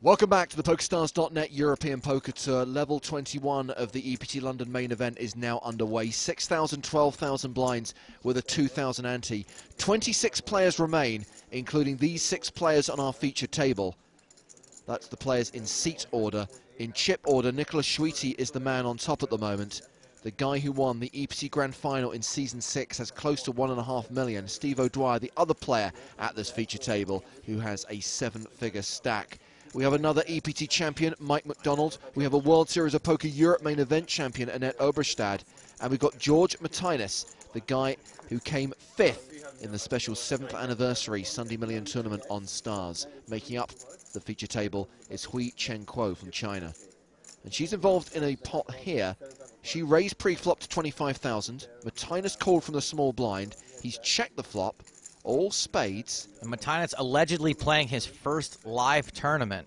Welcome back to the PokerStars.net European Poker Tour. Level 21 of the EPT London main event is now underway. 6,000, 12,000 blinds with a 2,000 ante. 26 players remain, including these 6 players on our featured table. That's the players in seat order. In chip order, Nicholas Schweite is the man on top at the moment. The guy who won the EPT Grand Final in Season 6 has close to $1.5 million. Steve O'Dwyer, the other player at this feature table, who has a 7-figure stack. We have another EPT champion, Mike McDonald. We have a World Series of Poker Europe main event champion, Annette Oberstad. And we've got George Martinez, the guy who came 5th in the special 7th anniversary Sunday Million tournament on Stars. Making up the feature table is Hui Chen Kuo from China. And she's involved in a pot here. She raised pre-flop to 25,000. Martinez called from the small blind. He's checked the flop. All spades. And Martinez allegedly playing his first live tournament.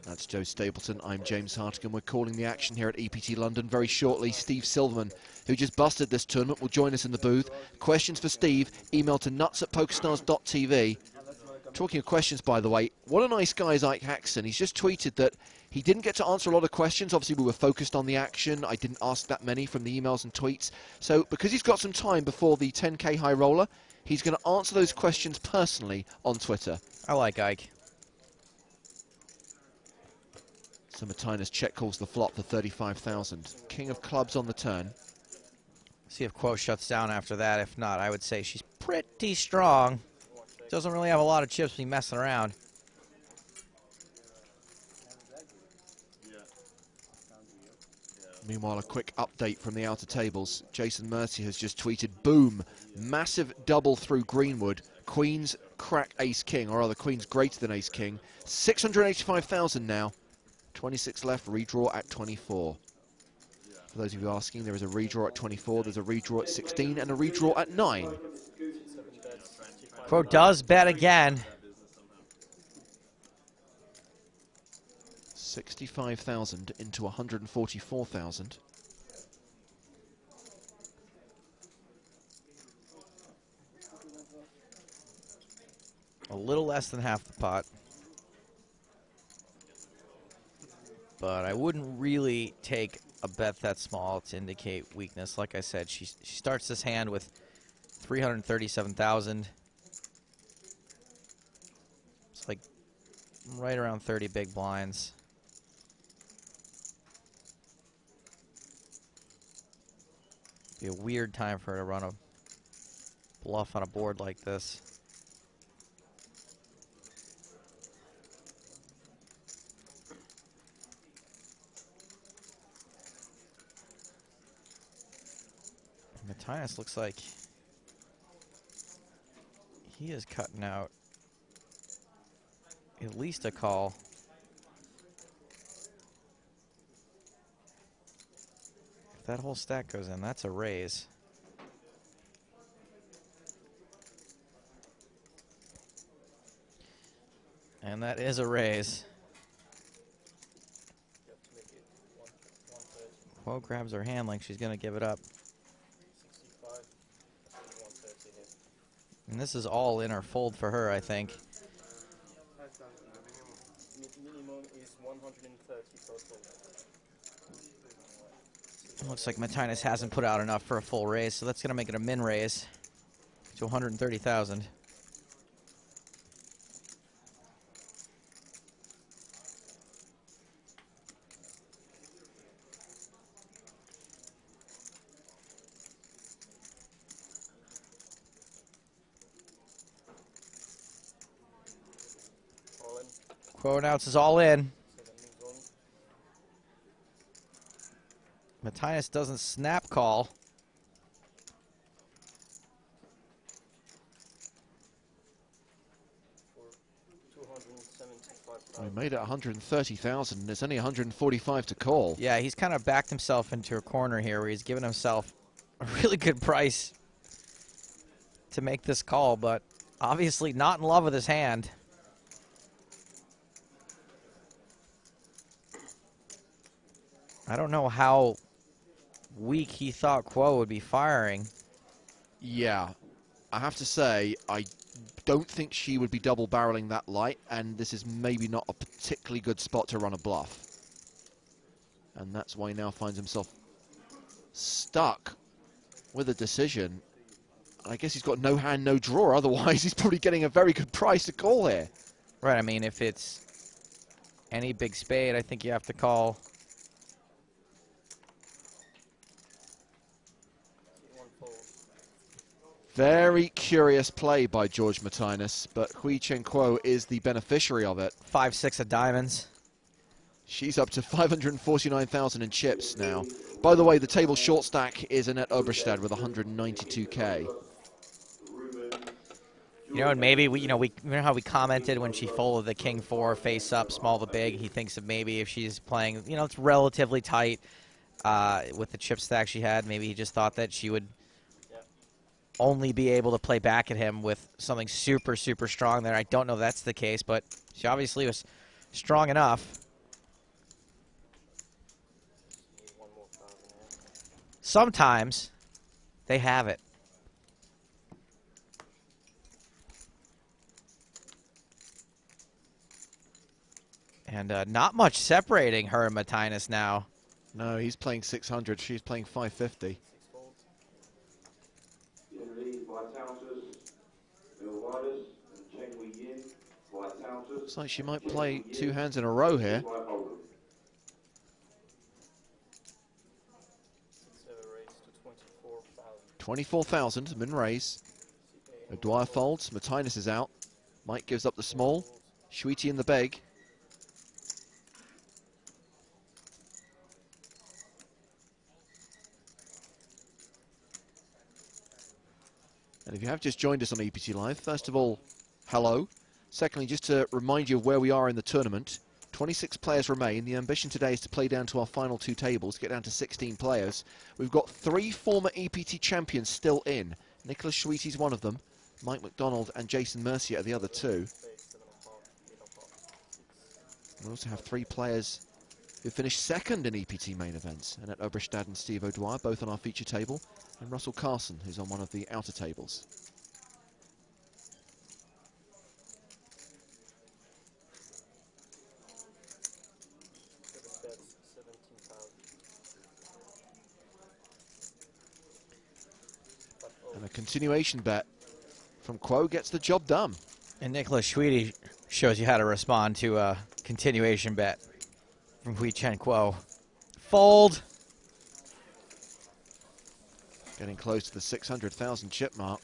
That's Joe Stapleton. I'm James Hartigan. We're calling the action here at EPT London. Very shortly, Steve Silverman, who just busted this tournament, will join us in the booth. Questions for Steve, email to nuts@pokerstars.tv. Talking of questions, by the way, what a nice guy is Ike Haxton. He's just tweeted that he didn't get to answer a lot of questions. Obviously, we were focused on the action. I didn't ask that many from the emails and tweets. So because he's got some time before the 10K high roller, he's going to answer those questions personally on Twitter. I like Ike. So Martinez check calls the flop for 35,000. King of clubs on the turn. See if Kuo shuts down after that. If not, I would say she's pretty strong. Doesn't really have a lot of chips to be messing around. Meanwhile, a quick update from the outer tables. Jason Mercier has just tweeted, boom, massive double through Greenwood. Queens crack ace-king, or rather Queens greater than ace-king. 685,000 now. 26 left, redraw at 24. For those of you asking, there is a redraw at 24, there's a redraw at 16, and a redraw at 9. Kuo does bet again. 65,000 into 144,000. A little less than half the pot. But I wouldn't really take a bet that small to indicate weakness. Like I said, she starts this hand with 337,000. It's like right around 30 big blinds. Be a weird time for her to run a bluff on a board like this. Martinez looks like he is cutting out at least a call. If that whole stack goes in, that's a raise. And that is a raise. Kuo grabs her hand like she's going to give it up. And this is all in or fold for her, I think. Minimum is 130 total. Looks like Martinez hasn't put out enough for a full raise, so that's going to make it a min raise to 130,000. Kuo announces all in. Martinez doesn't snap call. We made it 130,000, and it's only 145 to call. Yeah, he's kind of backed himself into a corner here where he's given himself a really good price to make this call, but obviously not in love with his hand. I don't know how weak he thought Kuo would be firing. Yeah, I have to say, I don't think she would be double barreling that light, and this is maybe not a particularly good spot to run a bluff. And that's why he now finds himself stuck with a decision. I guess he's got no hand, no draw, otherwise he's probably getting a very good price to call here. Right, I mean, if it's any big spade, I think you have to call. Very curious play by George Martinez, but Hui Chen Kuo is the beneficiary of it. 5-6 of diamonds. She's up to 549,000 in chips now. By the way, the table short stack is Annette Oberstad with 192K. You know, and maybe we remember how we commented when she folded the king 4 face up, small to big. He thinks of maybe if she's playing, you know, it's relatively tight with the chip stack she had. Maybe he just thought that she would only be able to play back at him with something super, super strong there. I don't know if that's the case, but she obviously was strong enough. Sometimes they have it. And not much separating her and Martinez now. No, he's playing 600. She's playing 550. Looks like she might play 2 hands in a row here. 24,000 min raise. O'Dwyer folds. Martinez is out. Mike gives up the small. Sweetie in the big. And if you have just joined us on EPT Live, first of all, hello. Secondly, just to remind you of where we are in the tournament. 26 players remain. The ambition today is to play down to our final 2 tables, get down to 16 players. We've got 3 former EPT champions still in. Nicholas Sweetie's one of them. Mike McDonald and Jason Mercier are the other 2. We also have 3 players who finished second in EPT main events. Annette Oberstad and Steve O'Dwyer, both on our feature table. And Russell Carson, who's on one of the outer tables. And a continuation bet from Kuo gets the job done. And Nicholas Sweetie shows you how to respond to a continuation bet from Hui Chen Kuo. Fold. Getting close to the 600,000 chip mark.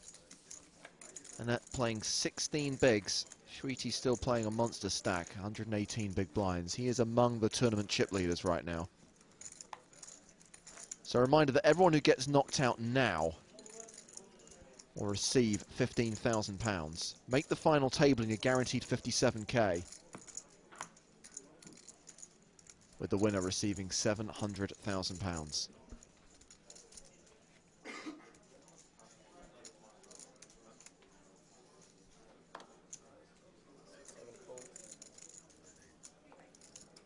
And that playing 16 bigs. Sweetie's still playing a monster stack, 118 big blinds. He is among the tournament chip leaders right now. So a reminder that everyone who gets knocked out now will receive £15,000. Make the final table and you're guaranteed 57K. With the winner receiving £700,000.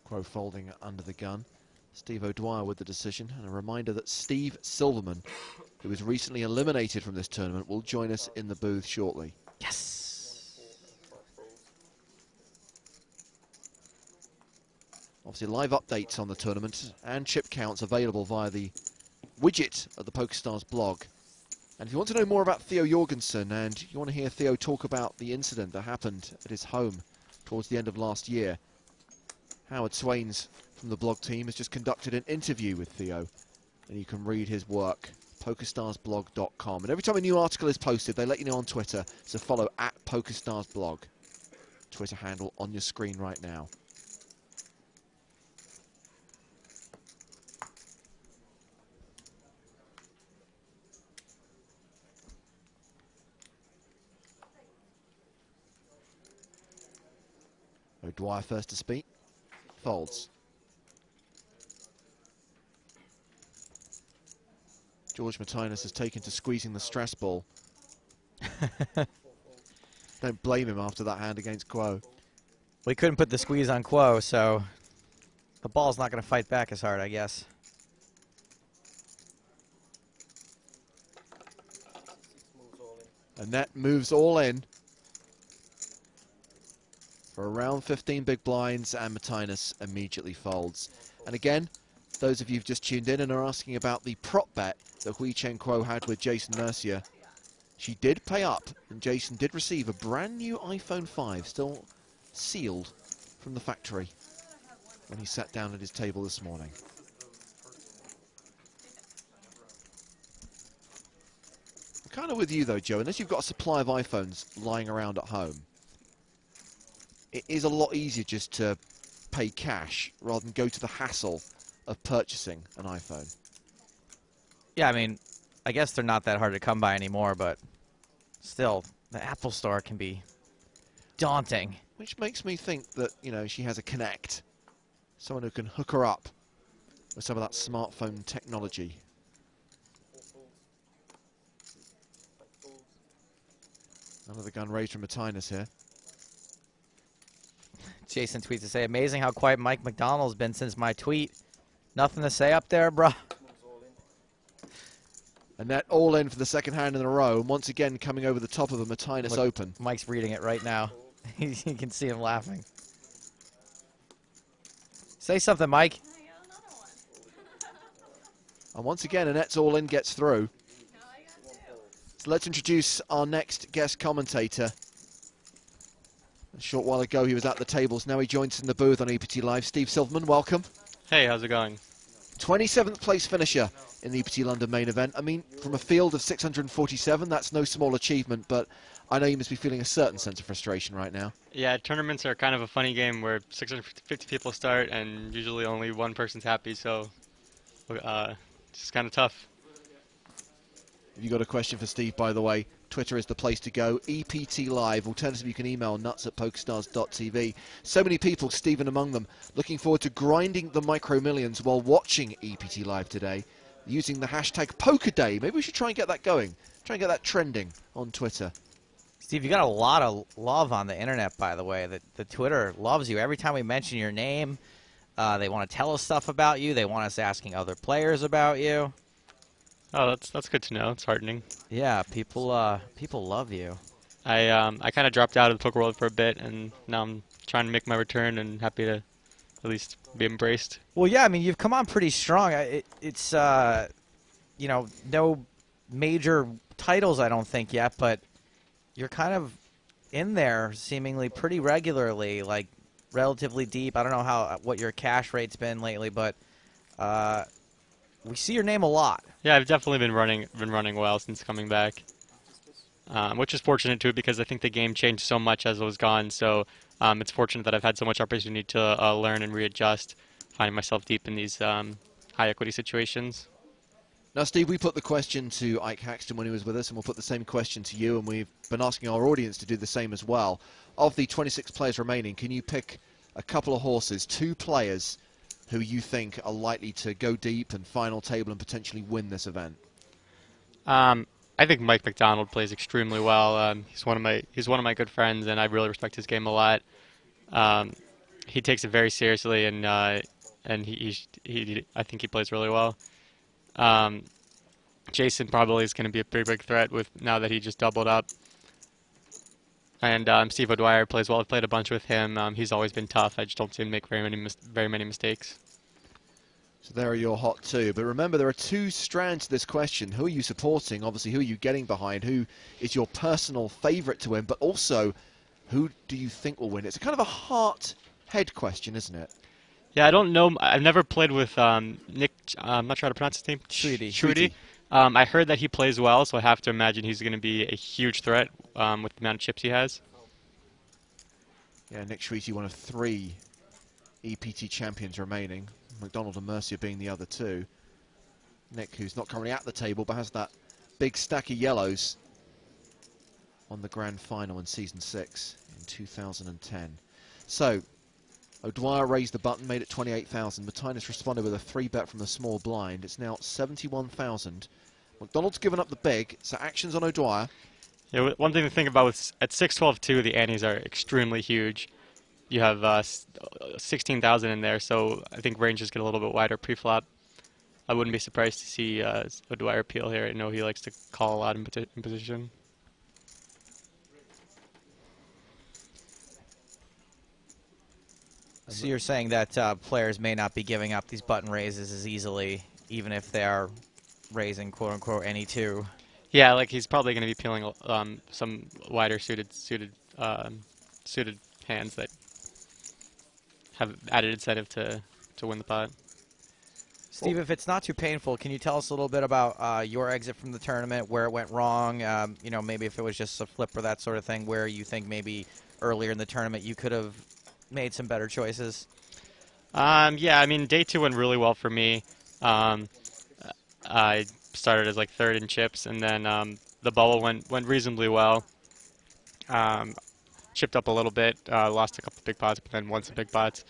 Kuo folding under the gun. Steve O'Dwyer with the decision. And a reminder that Steve Silverman, who was recently eliminated from this tournament, will join us in the booth shortly. Yes. Obviously, live updates on the tournament and chip counts available via the widget of the PokerStars blog. And if you want to know more about Theo Jorgensen and you want to hear Theo talk about the incident that happened at his home towards the end of last year, Howard Swains from the blog team has just conducted an interview with Theo, and you can read his work, pokerstarsblog.com. And every time a new article is posted, they let you know on Twitter, so follow @PokerStarsBlog. Twitter handle on your screen right now. O'Dwyer first to speak. Folds. George Martinez has taken to squeezing the stress ball. Don't blame him after that hand against Kuo. We couldn't put the squeeze on Kuo, so the ball's not going to fight back as hard, I guess. Annette moves all in. for around 15 big blinds, and Martinez immediately folds. And again, those of you who've just tuned in and are asking about the prop bet that Hui Chen Kuo had with Jason Mercier, she did pay up, and Jason did receive a brand new iPhone 5, still sealed from the factory, when he sat down at his table this morning. I'm kind of with you though, Joe, unless you've got a supply of iPhones lying around at home, it is a lot easier just to pay cash rather than go to the hassle of purchasing an iPhone. Yeah, I mean, I guess they're not that hard to come by anymore, but still, the Apple Store can be daunting. Which makes me think that, you know, she has a Connect, someone who can hook her up with some of that smartphone technology. Another gun raised from Martinez here. Jason tweets to say, amazing how quiet Mike McDonald's been since my tweet. Nothing to say up there, bruh. And that all in for the second hand in a row, and once again coming over the top of a Martinez Open. Mike's reading it right now. You can see him laughing. Say something, Mike. And once again, Annette's all in gets through. So let's introduce our next guest commentator. A short while ago he was at the tables, now he joins us in the booth on EPT Live. Steve Silverman, welcome. Hey, how's it going? 27th place finisher in the EPT London main event. I mean, from a field of 647, that's no small achievement, but I know you must be feeling a certain sense of frustration right now. Yeah, tournaments are kind of a funny game where 650 people start and usually only one person's happy, so it's just kind of tough. If you've got a question for Steve, by the way, Twitter is the place to go. EPT Live. Alternatively, you can email nuts@pokerstars.tv. So many people, Stephen among them, looking forward to grinding the micro millions while watching EPT Live today, using the hashtag PokerDay. Maybe we should try and get that going. Try and get that trending on Twitter. Steve, you got a lot of love on the internet, by the way. The Twitter loves you. Every time we mention your name, they want to tell us stuff about you. They want us asking other players about you. Oh, that's good to know. It's heartening. Yeah, people love you. I kind of dropped out of the poker world for a bit, and now I'm trying to make my return and happy to at least be embraced. Well, yeah, I mean, you've come on pretty strong. It's you know, no major titles, I don't think yet, but you're kind of in there seemingly pretty regularly, like relatively deep. I don't know what your cash rate's been lately, but we see your name a lot. Yeah, I've definitely been running well since coming back, which is fortunate too because I think the game changed so much as I was gone. So it's fortunate that I've had so much opportunity to learn and readjust, finding myself deep in these high equity situations. Now, Steve, we put the question to Ike Haxton when he was with us, and we'll put the same question to you, and we've been asking our audience to do the same as well. Of the 26 players remaining, can you pick a couple of horses, 2 players who you think are likely to go deep and final table and potentially win this event? I think Mike McDonald plays extremely well. He's one of my good friends, and I really respect his game a lot. He takes it very seriously, and I think he plays really well. Jason probably is going to be a pretty big threat now that he just doubled up. And Steve O'Dwyer plays well. I've played a bunch with him. He's always been tough. I just don't see him make very many mistakes. So there are your hot 2. But remember, there are 2 strands to this question. Who are you supporting? Obviously, who are you getting behind? Who is your personal favourite to win? But also, who do you think will win? It's a kind of a heart-head question, isn't it? Yeah, I don't know. I've never played with Nick. I'm not sure how to pronounce his name. Shruti. I heard that he plays well, so I have to imagine he's going to be a huge threat with the amount of chips he has. Yeah, Nick Shruti, one of 3 EPT champions remaining. McDonald and Mercier being the other 2. Nick, who's not currently at the table, but has that big stack of yellows on the grand final in Season 6 in 2010. So, O'Dwyer raised the button, made it 28,000. Martinez responded with a 3-bet from the small blind. It's now 71,000. McDonald's given up the big, so action's on O'Dwyer. Yeah, one thing to think about with at 6-12-2, the antes are extremely huge. You have 16,000 in there, so I think ranges get a little bit wider pre-flop. I wouldn't be surprised to see O'Dwyer peel here. I know he likes to call a lot in position. 。So you're saying that players may not be giving up these button raises as easily, even if they are raising quote-unquote any two. Yeah, like he's probably going to be peeling some wider suited hands that have added incentive to win the pot. Steve, if it's not too painful, can you tell us a little bit about your exit from the tournament, where it went wrong? You know, maybe if it was just a flip or that sort of thing, where you think maybe earlier in the tournament you could have made some better choices. Yeah, I mean, day two went really well for me. Um, I started as like third in chips, and then the bubble went reasonably well. Um, Chipped up a little bit, lost a couple big pots, but then won some big pots.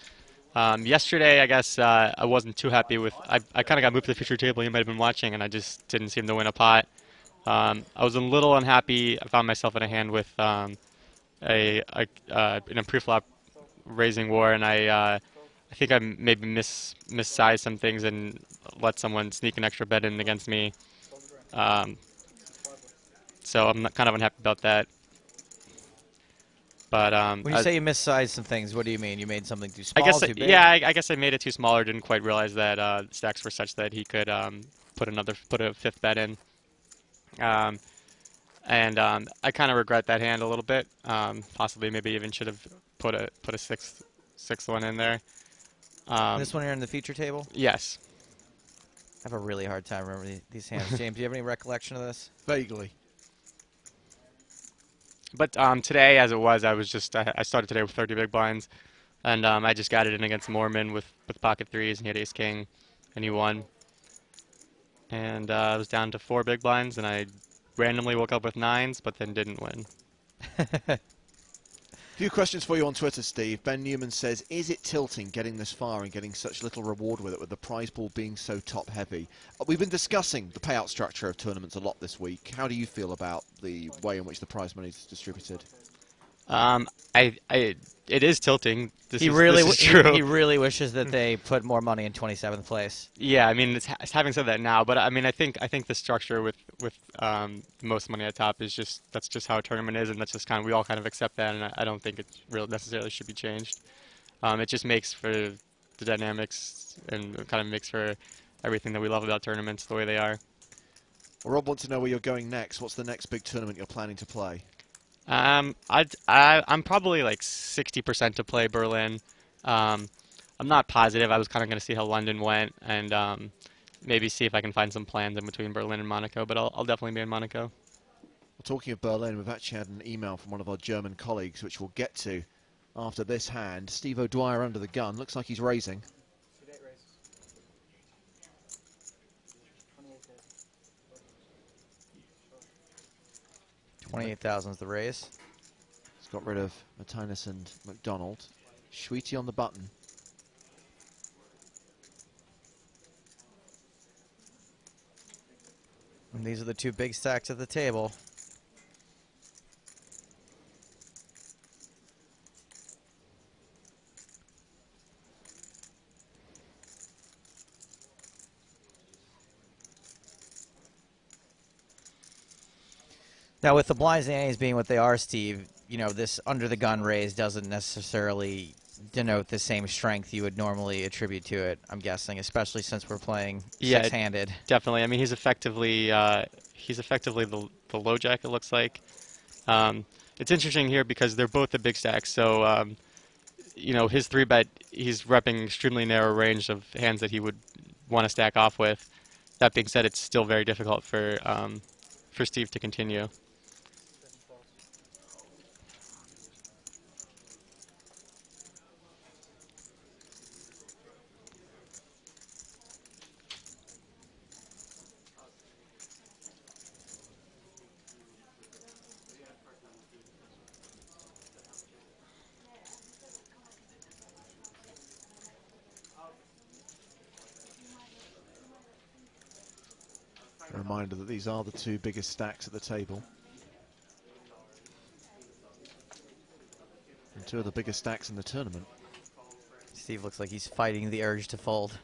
Yesterday, I guess I wasn't too happy with. I kind of got moved to the feature table. You might have been watching, and I just didn't seem to win a pot. I was a little unhappy. I found myself in a hand with in a preflop raising war, and I think I maybe missized some things and let someone sneak an extra bet in against me. Um, so I'm not, kind of unhappy about that. But When you say you missized some things, what do you mean? You made something too I small, guess too big? yeah, I guess I made it too small or didn't quite realize that stacks were such that he could put a fifth bet in. Um, and I kind of regret that hand a little bit. Possibly maybe even should have put a sixth one in there. This one here in the feature table? Yes. I have a really hard time remembering these hands. James, do you have any recollection of this? Vaguely. But today, as it was, I started today with 30 big blinds, and I just got it in against Mormon with pocket threes, and he had ace king, and he won. And I was down to 4 big blinds, and I randomly woke up with nines, but then didn't win. Few questions for you on Twitter, Steve. Ben Newman says, is it tilting getting this far and getting such little reward with it, with the prize pool being so top heavy? We've been discussing the payout structure of tournaments a lot this week. How do you feel about the way in which the prize money is distributed? It is tilting. This He is true. He really wishes that they put more money in 27th place. Yeah, I mean, it's having said that now, but I mean, I think the structure with most money at top is that's just how a tournament is, and that's just we all kind of accept that, and I don't think it really necessarily should be changed. It just makes for the dynamics and kind of makes for everything that we love about tournaments the way they are. Well, Rob wants to know where you're going next. What's the next big tournament you're planning to play? I'm probably like 60% to play Berlin. I'm not positive. I was kind of going to see how London went and maybe see if I can find some plans in between Berlin and Monaco, but I'll definitely be in Monaco. Well, talking of Berlin, we've actually had an email from one of our German colleagues, which we'll get to after this hand. Steve O'Dwyer under the gun. Looks like he's raising. 28,000 is the raise. He's got rid of Martinez and McDonald. Sweetie on the button. And these are the two big stacks at the table. Now, with the blinds and antes being what they are, Steve, you know, this under-the-gun raise doesn't necessarily denote the same strength you would normally attribute to it, I'm guessing, especially since we're playing six-handed. Definitely. I mean, he's effectively the low jack, it looks like. It's interesting here because they're both the big stacks, so you know, his 3-bet, he's repping extremely narrow range of hands that he would want to stack off with. That being said, it's still very difficult for Steve to continue. A reminder that these are the two biggest stacks at the table. And two of the biggest stacks in the tournament. Steve looks like he's fighting the urge to fold.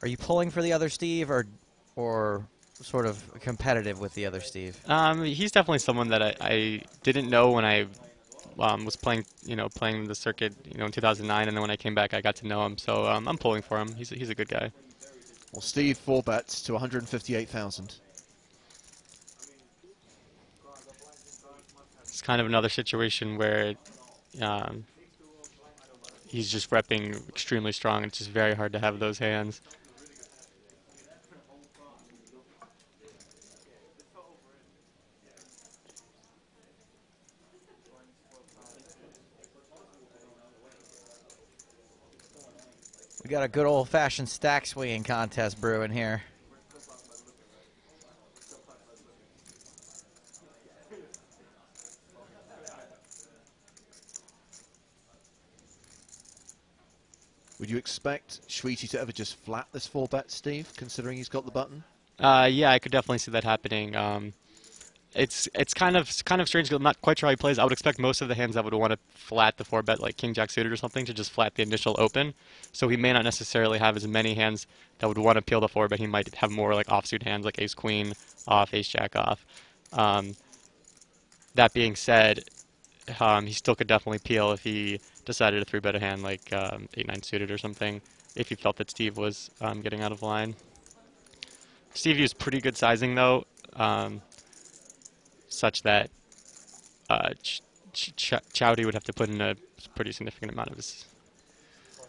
Are you pulling for the other Steve, or sort of competitive with the other Steve? He's definitely someone that I didn't know when I was playing, playing the circuit, in 2009, and then when I came back, I got to know him. So I'm pulling for him. He's a good guy. Well, Steve, 4 bets to 158,000. It's kind of another situation where um, he's just repping extremely strong. It's just very hard to have those hands. We got a good old-fashioned stack swinging contest brewing here. Would you expect Sweetie to ever just flat this 4 bet, Steve, considering he's got the button? Yeah, I could definitely see that happening. It's kind of strange. I'm not quite sure how he plays. I would expect most of the hands that would want to flat the 4 bet, like King Jack suited or something, to just flat the initial open. So he may not necessarily have as many hands that would want to peel the 4 bet. He might have more like offsuit hands, like Ace Queen off, Ace Jack off. Um, that being said, he still could definitely peel if he decided to 3-bet a hand like 8-9 suited or something, if he felt that Steve was getting out of line. Steve used pretty good sizing though, such that Chowdy would have to put in a pretty significant amount of his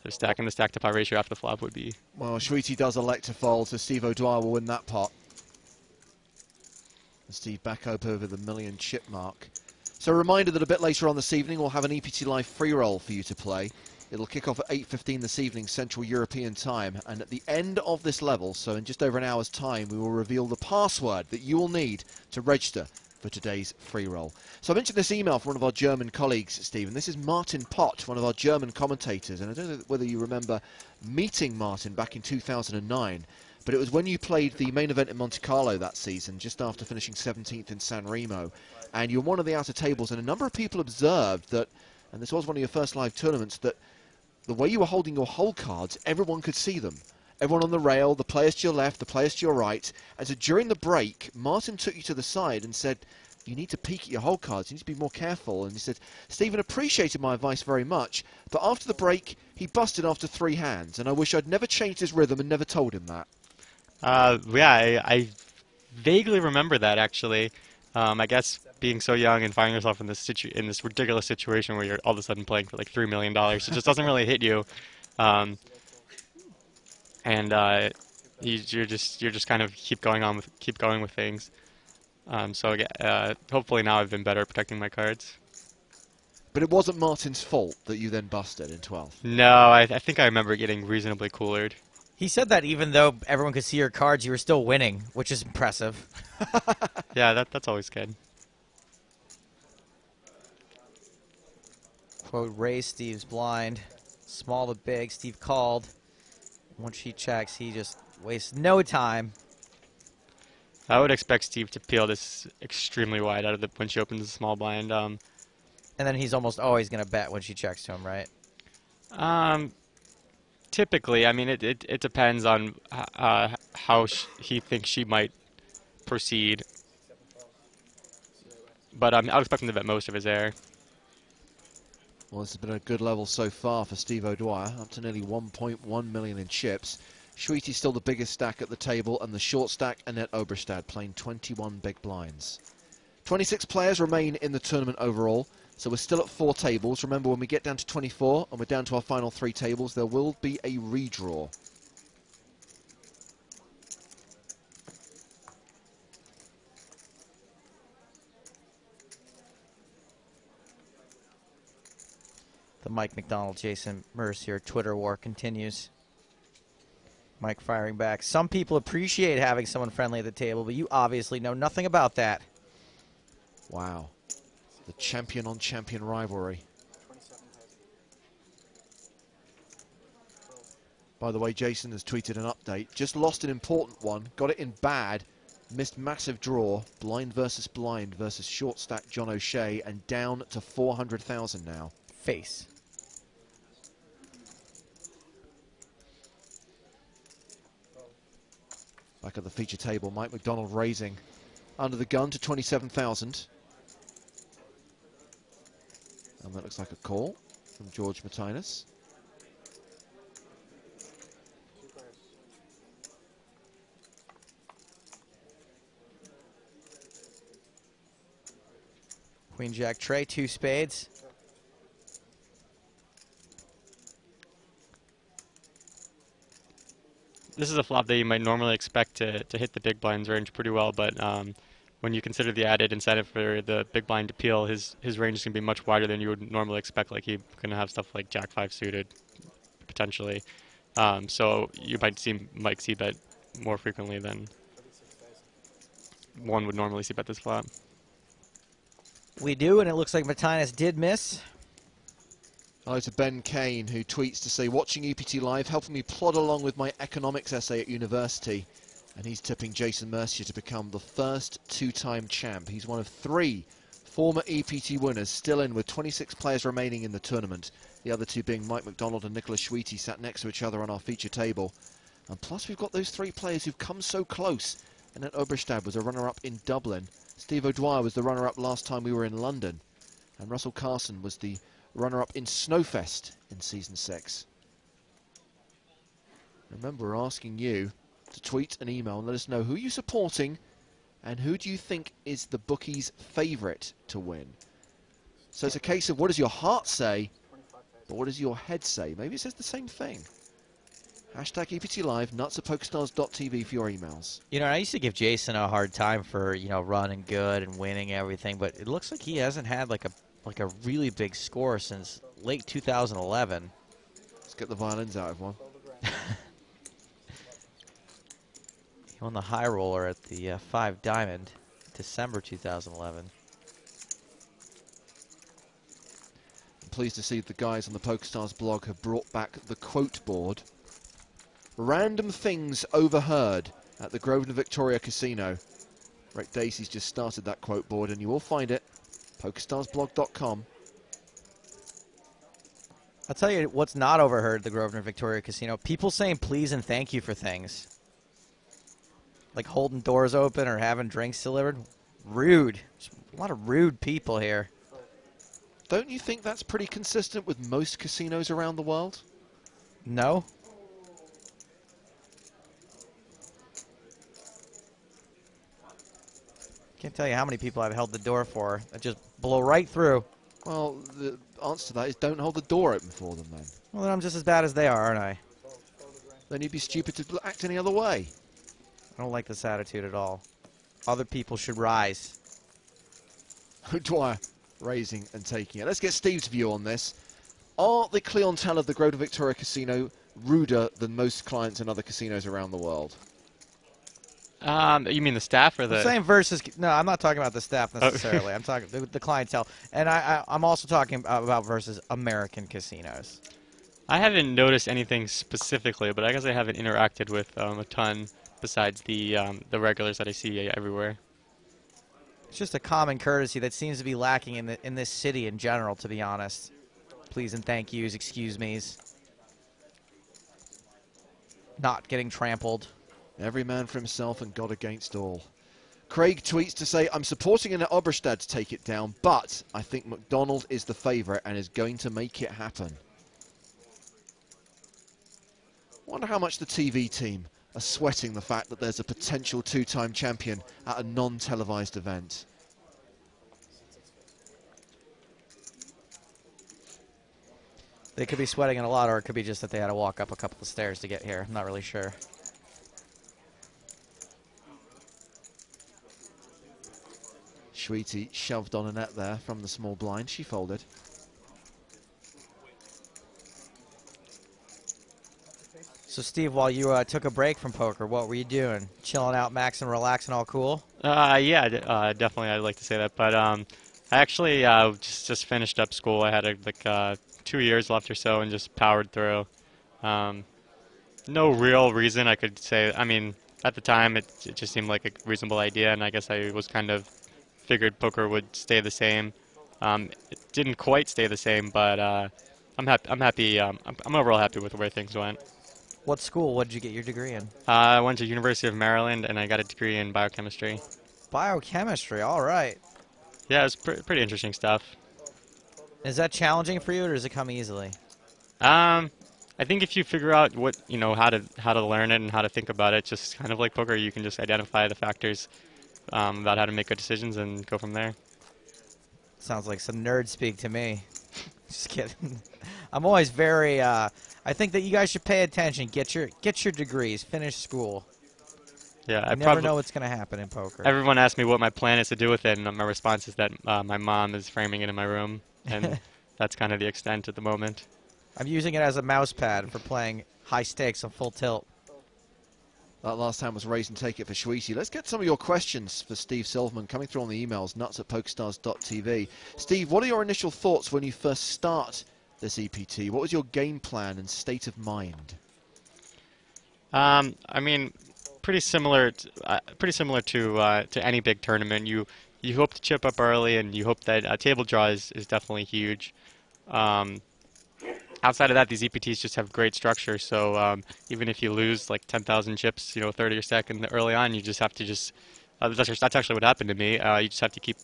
stack, and the stack to pot ratio after the flop would be. Well, Sweetie does elect to fold, so Steve O'Dwyer will win that pot. And Steve back up over the million chip mark. So a reminder that a bit later on this evening we'll have an EPT Live free roll for you to play. It'll kick off at 8:15 this evening Central European time, and at the end of this level, so in just over an hour's time, we will reveal the password that you will need to register for today's free roll. So I mentioned this email from one of our German colleagues, Stephen. This is Martin Pott, one of our German commentators, and I don't know whether you remember meeting Martin back in 2009, but it was when you played the main event in Monte Carlo that season, just after finishing 17th in San Remo, and you were one of the outer tables, and a number of people observed that, and this was one of your first live tournaments, that the way you were holding your hole cards, everyone could see them. Everyone on the rail, the players to your left, the players to your right. And so during the break, Martin took you to the side and said, you need to peek at your hole cards. You need to be more careful. And he said, Stephen appreciated my advice very much, but after the break, he busted after 3 hands. And I wish I'd never changed his rhythm and never told him that. Yeah, I vaguely remember that actually. I guess being so young and finding yourself in this ridiculous situation where you're all of a sudden playing for like $3 million, it just doesn't really hit you. Um, and you're just kind of keep going with things. So hopefully now I've been better at protecting my cards. But it wasn't Martin's fault that you then busted in 12th. No, I think I remember getting reasonably coolered. He said that even though everyone could see your cards, you were still winning, which is impressive. Yeah, that's always good. Quote, raise Steve's blind. Small to big, Steve called. Once she checks, he just wastes no time. I would expect Steve to peel this extremely wide out of when she opens the small blind. And then he's almost always going to bet when she checks to him, right? Typically, I mean, it depends on how he thinks she might proceed. But I would expect him to bet most of his air. Well, this has been a good level so far for Steve O'Dwyer, up to nearly 1.1 million in chips. Sweetie's still the biggest stack at the table, and the short stack, Annette Oberstad, playing 21 big blinds. 26 players remain in the tournament overall, so we're still at 4 tables. Remember, when we get down to 24 and we're down to our final 3 tables, there will be a redraw. The Mike McDonald, Jason Mercier Twitter war continues. Mike firing back. Some people appreciate having someone friendly at the table, but you obviously know nothing about that. Wow. The champion-on-champion rivalry. By the way, Jason has tweeted an update. Just lost an important one. Got it in bad. Missed massive draw. Blind versus short stack John O'Shea, and down to 400,000 now. Face. Back at the feature table, Mike McDonald raising under the gun to 27,000. And that looks like a call from George Martinez. Queen Jack Trey, 2 spades. This is a flop that you might normally expect to hit the big blind's range pretty well, but when you consider the added incentive for the big blind to peel, his range is going to be much wider than you would normally expect. Like, he's going to have stuff like Jack 5 suited, potentially. So you might see Mike c-bet more frequently than one would normally c-bet this flop. We do, and it looks like Martinez did miss. Hello to Ben Kane, who tweets to say, watching EPT Live, helping me plod along with my economics essay at university. And he's tipping Jason Mercier to become the first 2-time champ. He's one of 3 former EPT winners, still in with 26 players remaining in the tournament. The other 2 being Mike McDonald and Nicholas Schweite, sat next to each other on our feature table. And plus we've got those 3 players who've come so close. Annette Oberstad was a runner-up in Dublin. Steve O'Dwyer was the runner-up last time we were in London. And Russell Carson was the runner-up in Snowfest in Season 6. Remember, we're asking you to tweet and email and let us know who you're supporting and who do you think is the bookie's favourite to win. So it's a case of what does your heart say, but what does your head say? Maybe it says the same thing. Hashtag EPT Live, nuts@pokerstars.tv for your emails. You know, I used to give Jason a hard time for, you know, running good and winning everything, but it looks like he hasn't had like a really big score since late 2011. Let's get the violins out, everyone. He won the high roller at the 5 Diamond, December 2011. I'm pleased to see the guys on the PokerStars blog have brought back the quote board. Random things overheard at the Grosvenor Victoria Casino. Rick Dacey's just started that quote board, and you will find it, pokerstarsblog.com. I'll tell you what's not overheard at the Grosvenor Victoria Casino. People saying please and thank you for things. Like holding doors open or having drinks delivered. Rude. There's a lot of rude people here. Don't you think that's pretty consistent with most casinos around the world? No. Can't tell you how many people I've held the door for that just blow right through. Well, the answer to that is don't hold the door open for them, then. Well, then I'm just as bad as they are, aren't I? Then you'd be stupid to act any other way. I don't like this attitude at all. Other people should rise. Dwyer raising and taking it. Let's get Steve's view on this. Are the clientele of the Grosvenor Victoria Casino ruder than most clients in other casinos around the world? You mean the staff or the? I'm saying versus. No, I'm not talking about the staff necessarily. I'm talking the clientele, and I'm also talking about versus American casinos. I haven't noticed anything specifically, but I guess I haven't interacted with a ton besides the regulars that I see everywhere. It's just a common courtesy that seems to be lacking in this city in general, to be honest. Please and thank yous, excuse me's. Not getting trampled. Every man for himself and God against all. Craig tweets to say, I'm supporting Annette Oberstad to take it down, but I think McDonald is the favourite and is going to make it happen. Wonder how much the TV team are sweating the fact that there's a potential 2-time champion at a non-televised event. They could be sweating it a lot, or it could be just that they had to walk up a couple of stairs to get here. I'm not really sure. Schweite shoved on a net there from the small blind. She folded. So, Steve, while you took a break from poker, what were you doing? Chilling out, maxing, relaxing, all cool? Yeah, definitely. I'd like to say that, but I actually just finished up school. I had like 2 years left or so, and just powered through. No real reason I could say. I mean, at the time, it just seemed like a reasonable idea, and I guess I was kind of figured poker would stay the same. It didn't quite stay the same, but I'm happy. I'm overall happy with the way things went. What school? What did you get your degree in? I went to University of Maryland, and I got a degree in biochemistry. Biochemistry. All right. Yeah, it's pretty interesting stuff. Is that challenging for you, or does it come easily? I think if you figure out what how to learn it and how to think about it, just kind of like poker, you can just identify the factors about how to make good decisions and go from there. Sounds like some nerd speak to me. Just kidding. I'm always very. I think that you guys should pay attention. Get your degrees. Finish school. Yeah, You never know what's going to happen in poker. Everyone asks me what my plan is to do with it, and my response is that my mom is framing it in my room, and that's kind of the extent at the moment. I'm using it as a mouse pad for playing high stakes on full tilt. That last hand was raise and take it for Shweezy. Let's get some of your questions for Steve Silverman coming through on the emails, nuts@pokerstars.tv. Steve, what are your initial thoughts when you first start this EPT? What was your game plan and state of mind? I mean, pretty similar to any big tournament. You hope to chip up early, and you hope that table draw is definitely huge. Outside of that, these EPTs just have great structure. So even if you lose like 10,000 chips, 30 or second early on, you just have to that's actually what happened to me. You just have to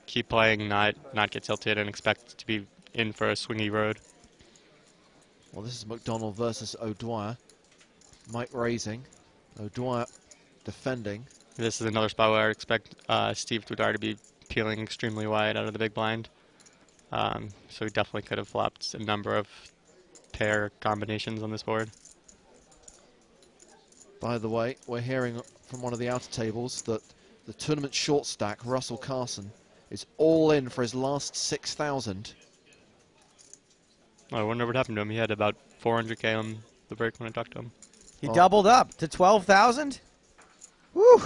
keep playing, not get tilted, and expect to be in for a swingy road. Well, this is McDonald versus O'Dwyer. Mike raising, O'Dwyer defending. This is another spot where I expect Steve Dwyer to be peeling extremely wide out of the big blind. So he definitely could have flopped a number of pair combinations on this board. By the way, we're hearing from one of the outer tables that the tournament short stack, Russell Carson, is all in for his last 6,000. I wonder what happened to him. He had about 400K on the break when I talked to him. He doubled up to 12,000? Woo!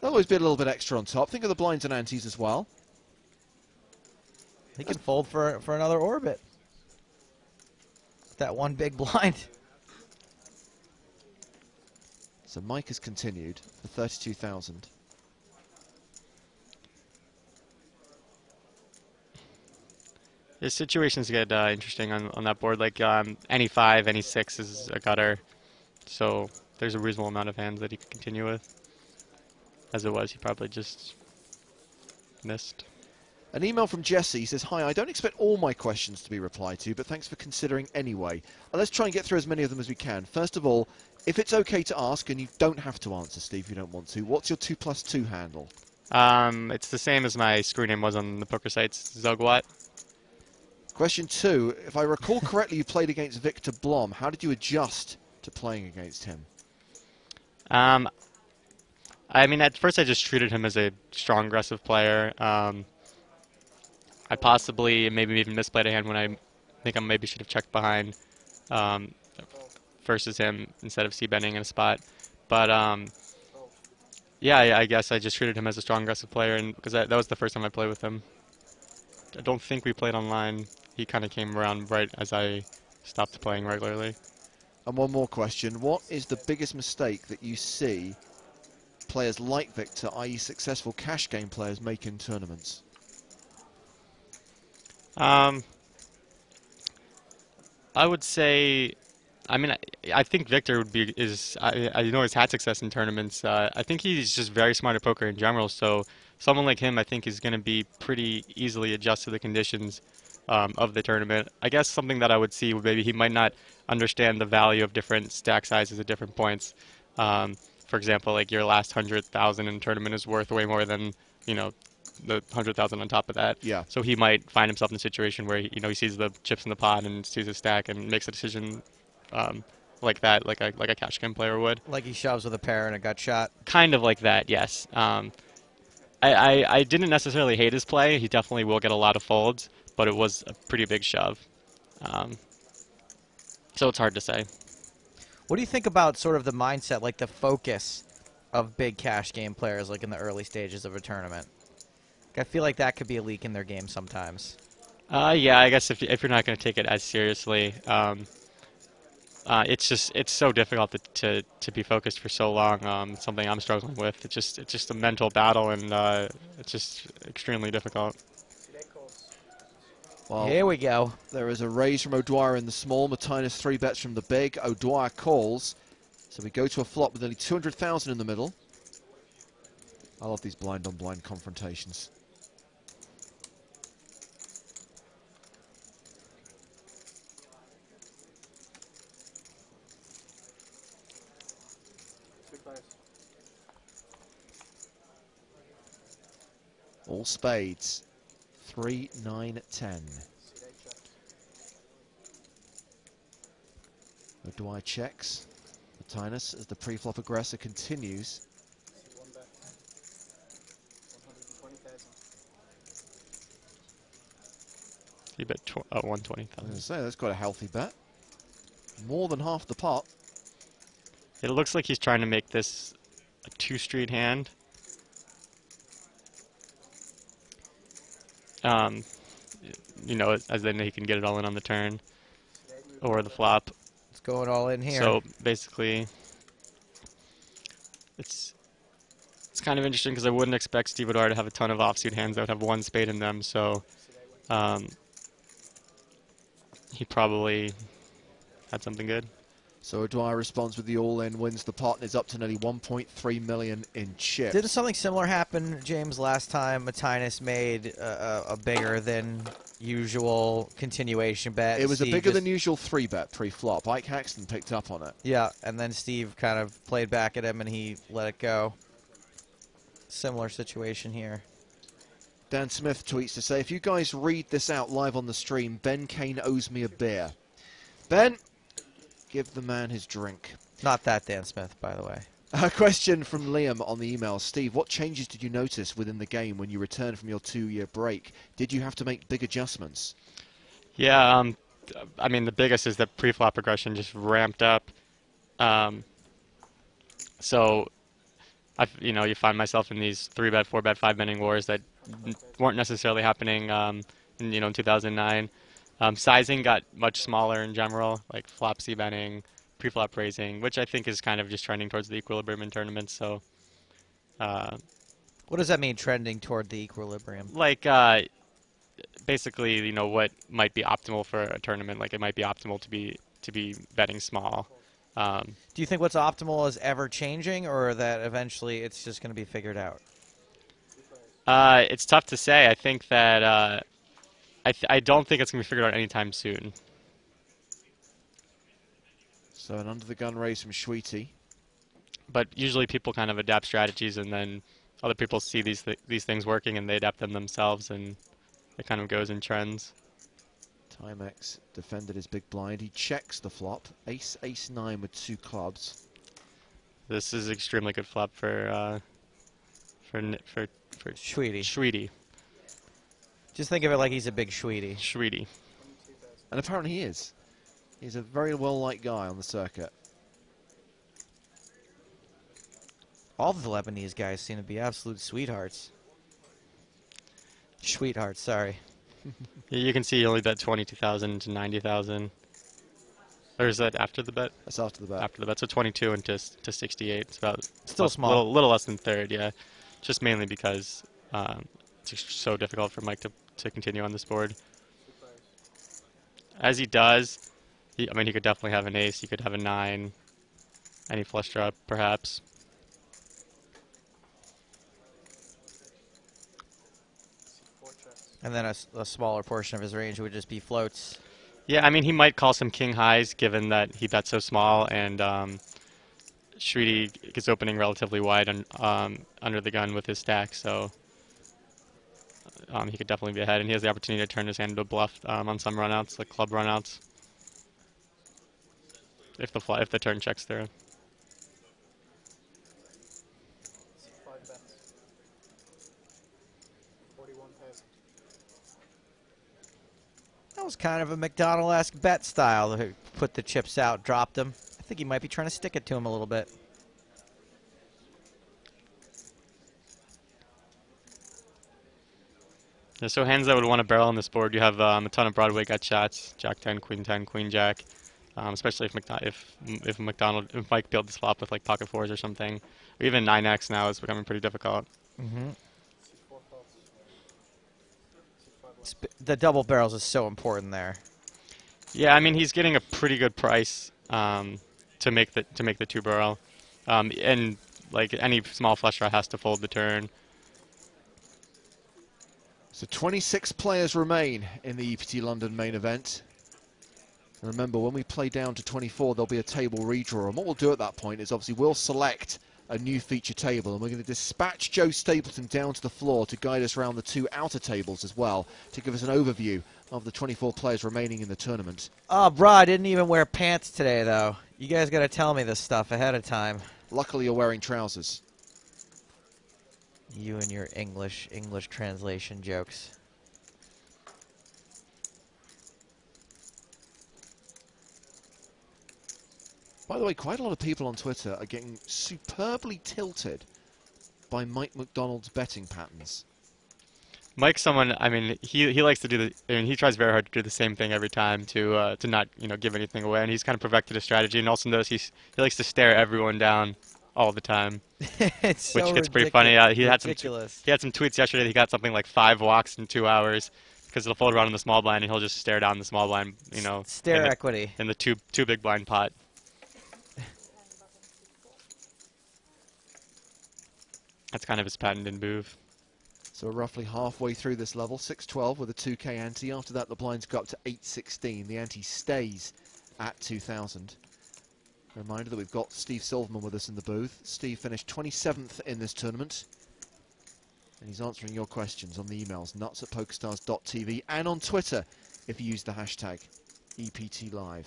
There'll always be a little bit extra on top. Think of the blinds and antes as well. He can fold for another orbit. That one big blind. So Mike has continued for 32,000. The situations get interesting on that board. Like any 5, any 6 is a gutter. So there's a reasonable amount of hands that he could continue with. As it was, he probably just missed. An email from Jesse says, "Hi, I don't expect all my questions to be replied to, but thanks for considering anyway. Let's try and get through as many of them as we can. First of all, if it's okay to ask, and you don't have to answer, Steve, if you don't want to, what's your 2+2 handle?" It's the same as my screen name was on the poker sites, Zugwat. Question 2, if I recall correctly, you played against Victor Blom. How did you adjust to playing against him? I mean, at first I just treated him as a strong, aggressive player. I possibly maybe even misplayed a hand when I think I maybe should have checked behind versus him instead of c-betting in a spot. But yeah, I guess I just treated him as a strong, aggressive player, and because that was the first time I played with him. I don't think we played online. He kind of came around right as I stopped playing regularly. And one more question. What is the biggest mistake that you see players like Victor, i.e. successful cash game players, make in tournaments? I would say, I mean, I think Victor I know he's had success in tournaments. I think he's just very smart at poker in general. So someone like him, I think, is going to be pretty easily adjust to the conditions of the tournament. I guess something that I would see would maybe he might not understand the value of different stack sizes at different points. For example, like your last 100,000 in a tournament is worth way more than, the 100,000 on top of that. Yeah. So he might find himself in a situation where he sees the chips in the pot and sees his stack and makes a decision like that, like a cash game player would. Like he shoves with a pair and a gut shot. Kind of like that, yes. I didn't necessarily hate his play. He definitely will get a lot of folds, but it was a pretty big shove. So it's hard to say. What do you think about sort of the mindset, like the focus of big cash game players, like in the early stages of a tournament? I feel like that could be a leak in their game sometimes. Yeah, I guess if you're not going to take it as seriously, it's so difficult to be focused for so long. It's something I'm struggling with. It's just a mental battle, and it's just extremely difficult. Well, Here we go. there is a raise from O'Dwyer in the small. Martinez 3 bets from the big. O'Dwyer calls. So we go to a flop with nearly 200,000 in the middle. I love these blind-on-blind confrontations. Two players. All spades. 3, 9, 10. See they check. O'Dwyer checks. Martinez, as the pre-flop aggressor, continues. See one bet. 120,000. He bet 120,000. I was going to say, that's got a healthy bet. More than half the pot. It looks like he's trying to make this a two-street hand. You know, as then he can get it all in on the turn or the flop. It's going all in here. So basically, it's kind of interesting because I wouldn't expect Steve O'Dwyer to have a ton of offsuit hands that would have one spade in them. So he probably had something good. So O'Dwyer responds with the all-in, wins the pot, and is up to nearly 1.3 million in chips. Didn't something similar happen, James, last time Martinez made a bigger than usual continuation bet? It was Steve a bigger just- than usual 3-bet pre-flop. Ike Haxton picked up on it. Yeah, and then Steve kind of played back at him and he let it go. Similar situation here. Dan Smith tweets to say, if you guys read this out live on the stream, Ben Kane owes me a beer. Ben, give the man his drink. Not that Dan Smith, by the way. A question from Liam on the email. Steve, what changes did you notice within the game when you returned from your 2-year break? Did you have to make big adjustments? Yeah, I mean, the biggest is that pre-flop aggression just ramped up. So, you find myself in these 3-bet, 4-bet, 5-betting wars that weren't necessarily happening, in 2009. Sizing got much smaller in general, like flop c-betting, pre-flop raising, which I think is kind of just trending towards the equilibrium in tournaments. So, What does that mean, trending toward the equilibrium? like, basically, what might be optimal for a tournament. Like, it might be optimal to be betting small. Do you think what's optimal is ever changing, or that eventually it's just going to be figured out? It's tough to say. I think that I don't think it's going to be figured out anytime soon. So an under-the-gun raise from Schweety. But usually people kind of adapt strategies, and then other people see these things working, and they adapt them themselves, and it kind of goes in trends. Timex defended his big blind. He checks the flop. Ace, ace 9 with 2 clubs. This is extremely good flop for Schweety. Schweety. Just think of it like he's a big Schweety. Schweety. And apparently he is. He's a very well-liked guy on the circuit. All the Lebanese guys seem to be absolute sweethearts. Sweethearts, sorry. You can see he only bet 22,000 to 90,000. Or is that after the bet? That's after the bet. After the bet, so 22 and to 68. It's about Still small. little less than third, yeah. Just mainly because it's so difficult for Mike to continue on this board. As he does, he could definitely have an ace. He could have a 9, any flush draw, perhaps. And then a smaller portion of his range would just be floats. Yeah, I mean, he might call some king highs, given that he bets so small, and Schweety is opening relatively wide under the gun with his stack, so he could definitely be ahead, and he has the opportunity to turn his hand into a bluff on some runouts, like club runouts, if the turn checks through. That was kind of a McDonald-esque bet style. He put the chips out, dropped them. I think he might be trying to stick it to him a little bit. Yeah, so hands that would want to barrel on this board, you have a ton of Broadway gut shots, Jack 10, Queen 10, Queen Jack, especially if Mike built this flop with like pocket fours or something, or even 9x now is becoming pretty difficult. Mm-hmm. The double barrels is so important there. Yeah, I mean he's getting a pretty good price to make the 2-barrel, and like any small flush draw has to fold the turn. So 26 players remain in the EPT London main event. And remember, when we play down to 24, there'll be a table redraw. And what we'll do at that point is obviously we'll select a new feature table, and we're going to dispatch Joe Stapleton down to the floor to guide us around the 2 outer tables as well, to give us an overview of the 24 players remaining in the tournament. Oh, bro, I didn't even wear pants today, though. You guys got to tell me this stuff ahead of time. Luckily, you're wearing trousers. You and your English translation jokes. By the way, quite a lot of people on Twitter are getting superbly tilted by Mike McDonald's betting patterns. Mike's someone, I mean, he likes to do I mean, he tries very hard to do the same thing every time to not, give anything away, and he's kind of perfected a strategy, and also knows he likes to stare everyone down all the time. It's which so gets pretty funny. He had some tweets yesterday that he got something like 5 walks in 2 hours because it'll fold around in the small blind, and he'll just stare down the small blind, Stare equity. In the two big blind pot. That's kind of his patented move. So we're roughly halfway through this level, 612 with a 2K ante. After that, the blinds go up to 816. The ante stays at 2,000. A reminder that we've got Steve Silverman with us in the booth. Steve finished 27th in this tournament. And he's answering your questions on the emails, nuts@pokerstars.tv, and on Twitter if you use the hashtag EPTLive.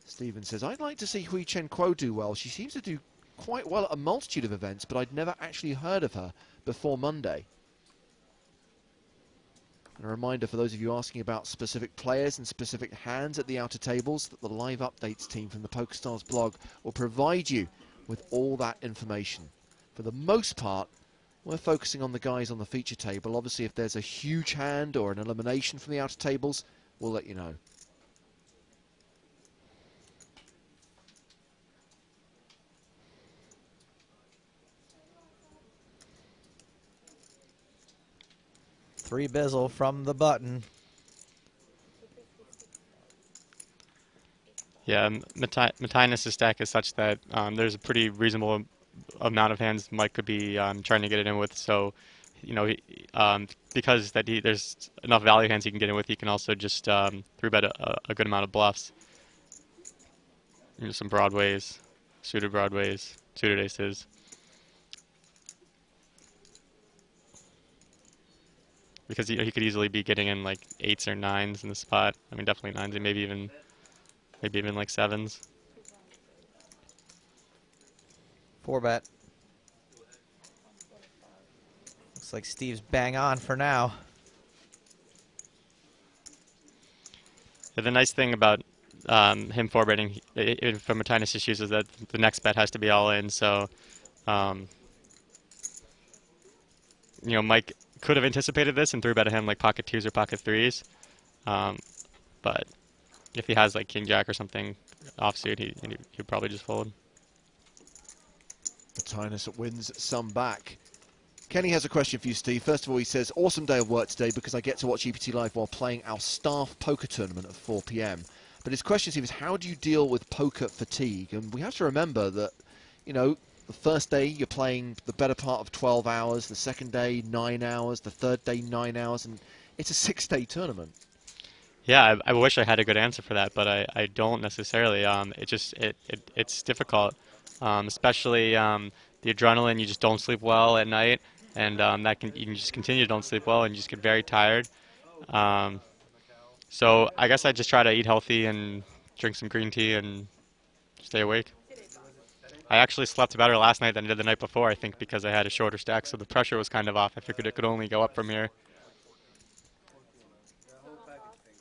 Stephen says, I'd like to see Hui Chen Kuo do well. She seems to do quite well at a multitude of events, but I'd never actually heard of her before Monday. And a reminder for those of you asking about specific players and specific hands at the outer tables, that the live updates team from the PokerStars blog will provide you with all that information. For the most part, we're focusing on the guys on the feature table. Obviously, if there's a huge hand or an elimination from the outer tables, we'll let you know. Three bizzle from the button. Yeah, Matinus' stack is such that there's a pretty reasonable amount of hands Mike could be trying to get it in with. So, because there's enough value hands he can get in with, he can also just 3-bet a good amount of bluffs. Some broadways, suited aces. Because he could easily be getting in like 8s or 9s in the spot. I mean, definitely 9s, and maybe even like 7s. 4-bet. Looks like Steve's bang on for now. Yeah, the nice thing about him 4-betting from Matinus' issues is that the next bet has to be all in. So, Mike could have anticipated this and 3-betted him like pocket 2s or pocket 3s. But if he has like King Jack or something offsuit, he'd probably just fold. Matinus wins some back. Kenny has a question for you, Steve. First of all, he says, awesome day of work today because I get to watch EPT Live while playing our staff poker tournament at 4 p.m. But his question, Steve, is how do you deal with poker fatigue? And we have to remember that, the first day you're playing the better part of 12 hours, the second day 9 hours, the third day 9 hours, and it's a 6-day tournament. Yeah, I wish I had a good answer for that, but I don't necessarily. It's difficult, especially the adrenaline. You just don't sleep well at night, and you can just continue to don't sleep well, and you just get very tired. So I guess I just try to eat healthy and drink some green tea and stay awake. I actually slept better last night than I did the night before, I think, because I had a shorter stack, so the pressure was kind of off. I figured it could only go up from here.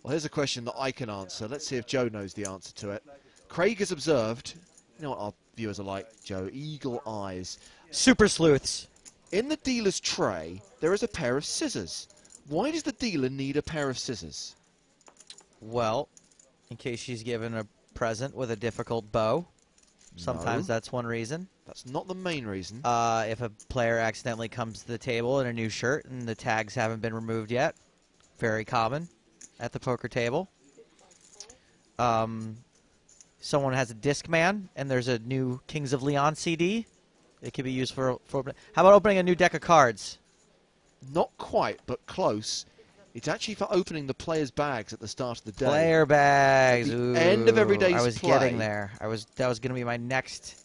Well, here's a question that I can answer. Let's see if Joe knows the answer to it. Craig has observed, you know what our viewers are like, Joe, eagle eyes. Super sleuths. In the dealer's tray, there is a pair of scissors. Why does the dealer need a pair of scissors? Well, in case she's given a present with a difficult bow. Sometimes that's one reason. That's not the main reason. If a player accidentally comes to the table in a new shirt and the tags haven't been removed yet, very common at the poker table. Someone has a Discman and there's a new Kings of Leon CD. It could be used for how about opening a new deck of cards? Not quite, but close. It's actually for opening the players' bags at the start of the day. Player bags. At the Ooh, end of every day's I was play. getting there. That was going to be my next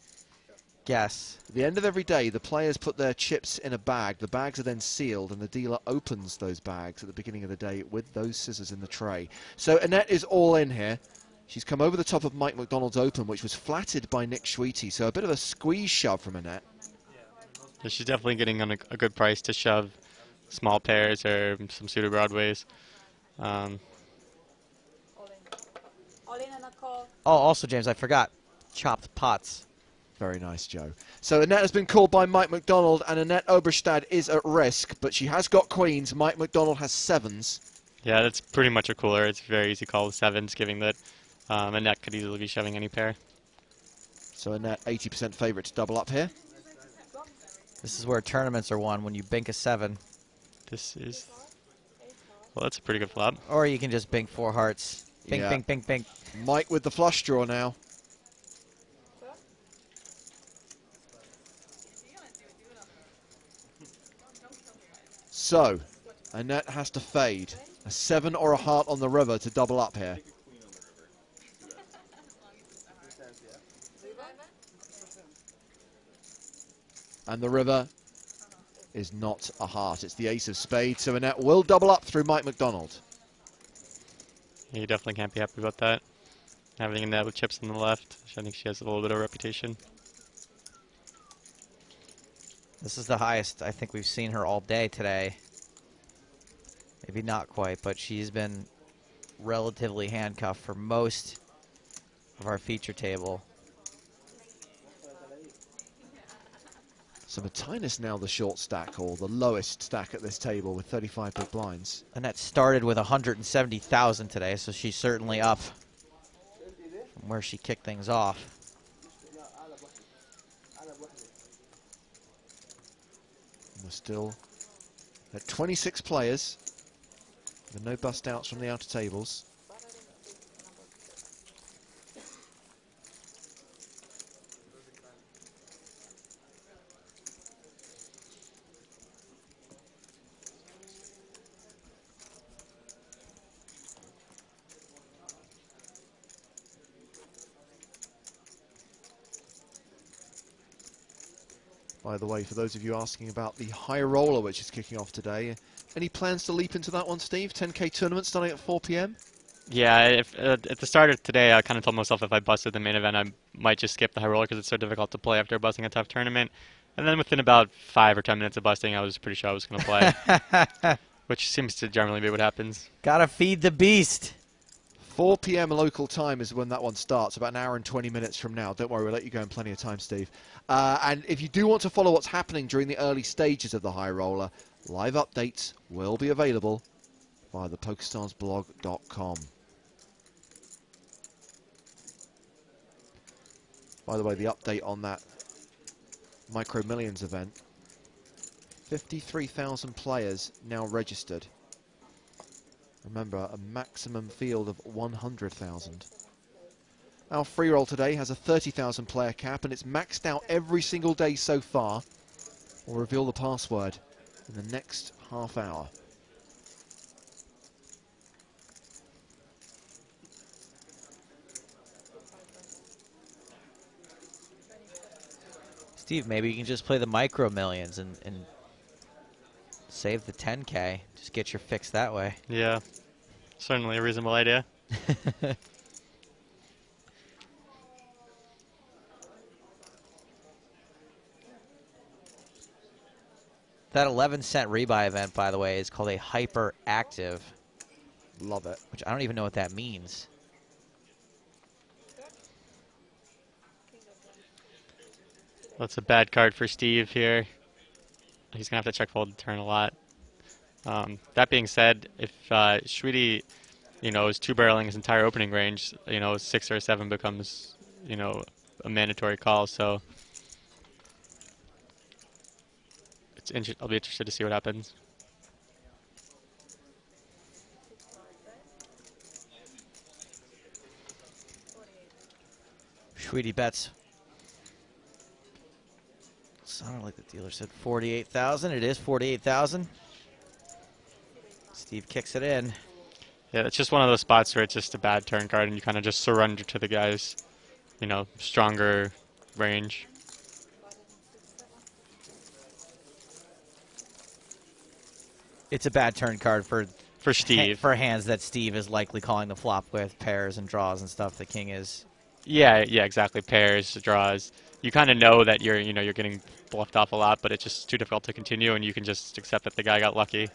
guess. At the end of every day, the players put their chips in a bag. The bags are then sealed, and the dealer opens those bags at the beginning of the day with those scissors in the tray. So Annette is all in here. She's come over the top of Mike McDonald's open, which was flatted by Nick Schweety. So a bit of a squeeze shove from Annette. Yeah, she's definitely getting on a good price to shove small pairs or some pseudo broadways. All in and a call. Oh, also, James, I forgot. Chopped pots. Very nice, Joe. So Annette has been called by Mike McDonald, and Annette Oberstad is at risk, but she has got queens. Mike McDonald has sevens. Yeah, that's pretty much a cooler. It's a very easy call with sevens, given that Annette could easily be shoving any pair. So Annette, 80% favourite to double up here. This is where tournaments are won, when you bink a 7. This is... Well, that's a pretty good flop. Or you can just bink 4 hearts. Bink, Yeah. bink, bink, bink. Mike with the flush draw now. So, Annette has to fade. A 7 or a heart on the river to double up here. And the river is not a heart. It's the ace of spades. So Annette will double up through Mike McDonald. Yeah, you definitely can't be happy about that. Having Annette with chips on the left. I think she has a little bit of reputation. This is the highest I think we've seen her all day today. Maybe not quite, but she's been relatively handcuffed for most of our feature table. So Matinus now the short stack, or the lowest stack at this table with 35 big blinds. And that started with 170,000 today, so she's certainly up from where she kicked things off. And we're still at 26 players, with no bust outs from the outer tables. By the way, for those of you asking about the high roller which is kicking off today, any plans to leap into that one, Steve? 10K tournament starting at 4 p.m? Yeah, if, at the start of today, I kind of told myself if I busted the main event, I might just skip the high roller because it's so difficult to play after busting a tough tournament. And then within about 5 or 10 minutes of busting, I was pretty sure I was going to play, which seems to generally be what happens. Gotta feed the beast. 4 p.m. local time is when that one starts, about an hour and 20 minutes from now. Don't worry, we'll let you go in plenty of time, Steve. And if you do want to follow what's happening during the early stages of the high roller, live updates will be available via the PokerStarsblog.com. By the way, the update on that Micro Millions event, 53,000 players now registered. Remember, a maximum field of 100,000. Our free roll today has a 30,000 player cap, and it's maxed out every single day so far. We'll reveal the password in the next half hour. Steve, maybe you can just play the Micro Millions and save the 10K. Just get your fix that way. Yeah, certainly a reasonable idea. That 11-cent rebuy event, by the way, is called a hyperactive. Love it. Which I don't even know what that means. That's a bad card for Steve here. He's going to have to check fold the turn a lot. That being said, if Schweety, is two-barreling his entire opening range, 6 or 7 becomes, a mandatory call. So I'll be interested to see what happens. Sweetie bets. Sounded like the dealer said 48,000. It is 48,000. Steve kicks it in. Yeah, it's just one of those spots where it's just a bad turn card, and you kind of just surrender to the guy's, you know, stronger range. It's a bad turn card for Steve. For hands that Steve is likely calling the flop with, pairs and draws and stuff. The king is. Yeah, exactly. Pairs, draws. You kind of know that you're getting bluffed off a lot, but it's just too difficult to continue, and you can just accept that the guy got lucky.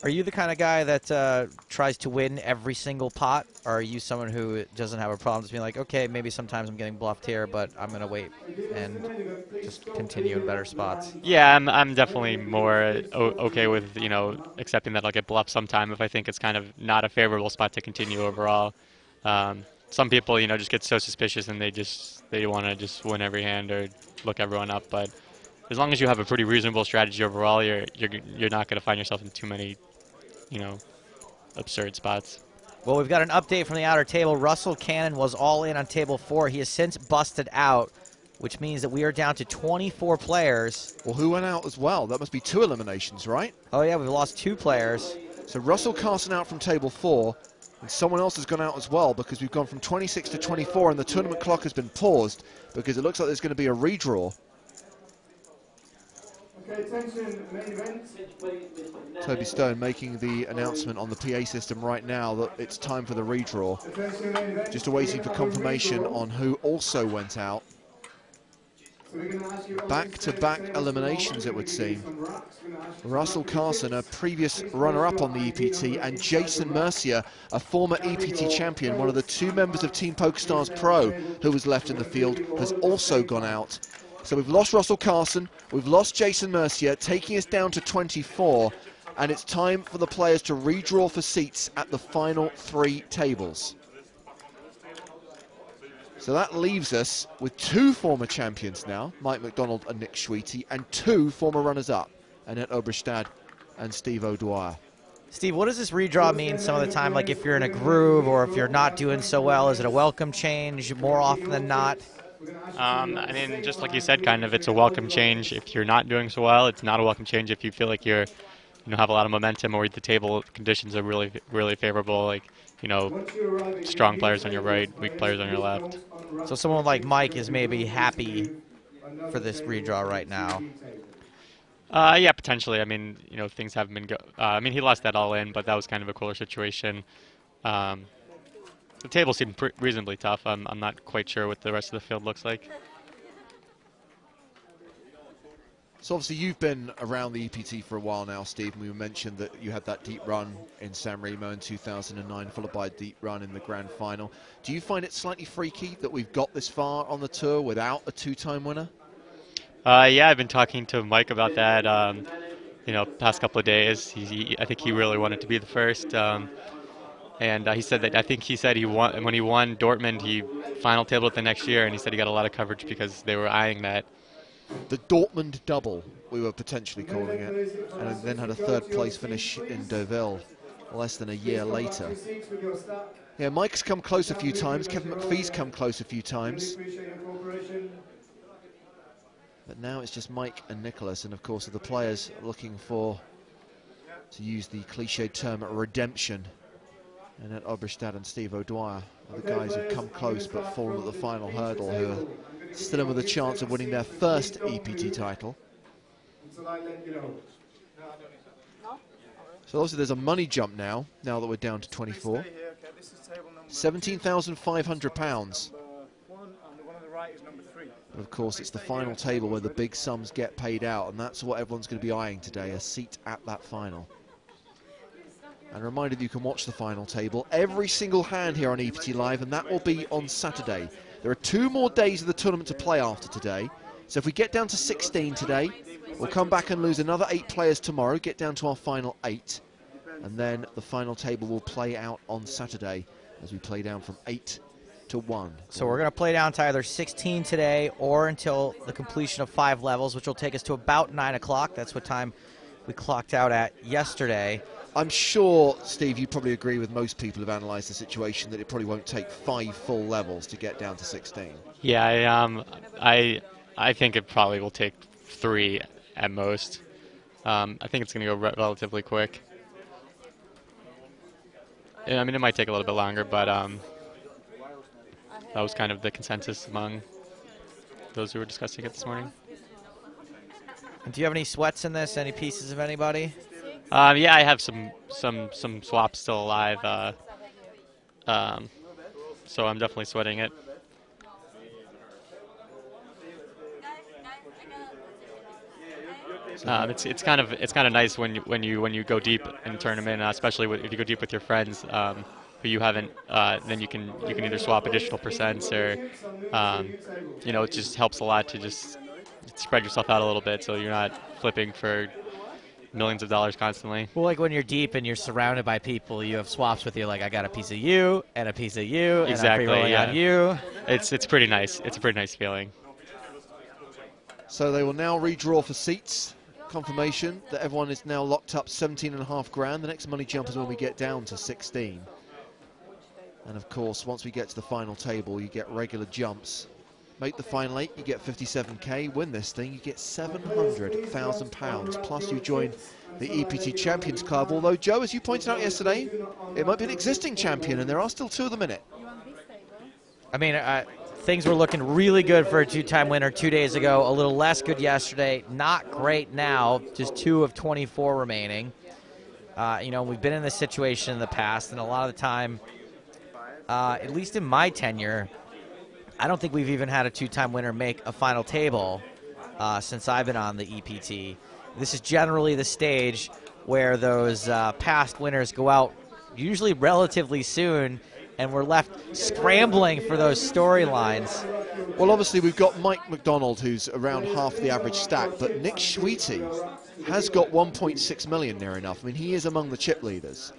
Are you the kind of guy that tries to win every single pot, or are you someone who doesn't have a problem just being like, okay, maybe sometimes I'm getting bluffed here, but I'm going to wait and just continue in better spots? Yeah, I'm definitely more okay with, you know, accepting that I'll get bluffed sometime if I think it's kind of not a favorable spot to continue overall. Some people, you know, just get so suspicious and they want to just win every hand or look everyone up. But as long as you have a pretty reasonable strategy overall, you're not going to find yourself in too many, you know, absurd spots. Well, we've got an update from the outer table. Russell Cannon was all in on table 4. He has since busted out, which means that we are down to 24 players. Well, who went out as well? That must be 2 eliminations, right? Oh, yeah, we've lost 2 players. So Russell Carson out from table 4, and someone else has gone out as well, because we've gone from 26 to 24, and the tournament clock has been paused because it looks like there's going to be a redraw. Okay, attention, main event. Toby Stone making the announcement on the PA system right now that it's time for the redraw. Attention, main event. Just awaiting for confirmation on who also went out. Back-to-back eliminations, it would seem. Russell Carson, a previous runner-up on the EPT, and Jason Mercier, a former EPT champion, one of the 2 members of Team PokerStars Pro who was left in the field, has also gone out. So we've lost Russell Carson, we've lost Jason Mercier, taking us down to 24, and it's time for the players to redraw for seats at the final 3 tables. So that leaves us with 2 former champions now, Mike McDonald and Nick Schweety, and 2 former runners-up, Annette Oberstad and Steve O'Dwyer. Steve, what does this redraw mean some of the time? Like if you're in a groove or if you're not doing so well, is it a welcome change more often than not? I mean, just like you said, kind of, it's a welcome change if you're not doing so well. It's not a welcome change if you feel like you're, you know, have a lot of momentum or the table conditions are really, really favorable. Like, you know, strong players on your right, weak players on your left. So someone like Mike is maybe happy for this redraw right now. Yeah, potentially. I mean, you know, things haven't been I mean, he lost that all in, but that was kind of a cooler situation. The table seemed reasonably tough. I'm not quite sure what the rest of the field looks like. So obviously you've been around the EPT for a while now, Steve, and we mentioned that you had that deep run in San Remo in 2009, followed by a deep run in the Grand Final. Do you find it slightly freaky that we've got this far on the tour without a 2-time winner? Yeah, I've been talking to Mike about that, you know, past couple of days. I think he really wanted to be the first. And he said that, I think he said when he won Dortmund, he final tabled it the next year, and he said he got a lot of coverage because they were eyeing that. The Dortmund double, we were potentially calling it, and then had a 3rd place finish in Deauville less than a year later. Yeah, Mike's come close a few times, Kevin McPhee's come close a few times. But now it's just Mike and Nicholas, and of course the players looking for, to use the cliched term, redemption. And at Oberstad and Steve O'Dwyer are the guys who've come close but fallen at the final hurdle, who are still in with a chance of winning their first EPT title. So obviously there's a money jump now that we're down to 24. £17,500. But of course it's the final table where the big sums get paid out, and that's what everyone's going to be eyeing today, a seat at that final. And a reminder that you can watch the final table every single hand here on EPT Live, and that will be on Saturday. There are 2 more days of the tournament to play after today. So if we get down to 16 today, we'll come back and lose another 8 players tomorrow, get down to our final 8. And then the final table will play out on Saturday as we play down from 8 to 1. So we're going to play down to either 16 today or until the completion of 5 levels, which will take us to about 9 o'clock. That's what time we clocked out at yesterday. I'm sure, Steve, you probably agree with most people who've analysed the situation that it probably won't take 5 full levels to get down to 16. Yeah, I think it probably will take 3 at most. I think it's going to go relatively quick. Yeah, I mean, it might take a little bit longer, but that was kind of the consensus among those who were discussing it this morning. And do you have any sweats in this? Any pieces of anybody? Yeah, I have some swaps still alive, so I'm definitely sweating it. It's kind of nice when you go deep in tournament, especially if you go deep with your friends who you haven't. Then you can either swap additional percents or it just helps a lot to just spread yourself out a little bit so you're not flipping for millions of dollars constantly. Well, like when you're deep and you're surrounded by people, you have swaps with you. Like I got a piece of you and a piece of you, Exactly, and I'm free rolling on you. It's pretty nice. It's a pretty nice feeling. So they will now redraw for seats. Confirmation that everyone is now locked up 17.5 grand. The next money jump is when we get down to 16. And of course, once we get to the final table, you get regular jumps. Make the final 8, you get 57k. Win this thing, you get £700,000. Plus you join the EPT Champions Club. Although, Joe, as you pointed out yesterday, it might be an existing champion, and there are still 2 of them in it. I mean, things were looking really good for a 2-time winner 2 days ago. A little less good yesterday. Not great now. Just 2 of 24 remaining. We've been in this situation in the past, and a lot of the time, at least in my tenure, I don't think we've even had a 2-time winner make a final table since I've been on the EPT. This is generally the stage where those past winners go out usually relatively soon, and we're left scrambling for those storylines. Well, obviously, we've got Mike McDonald, who's around half the average stack, but Nick Schweety has got 1.6 million near enough. I mean, he is among the chip leaders.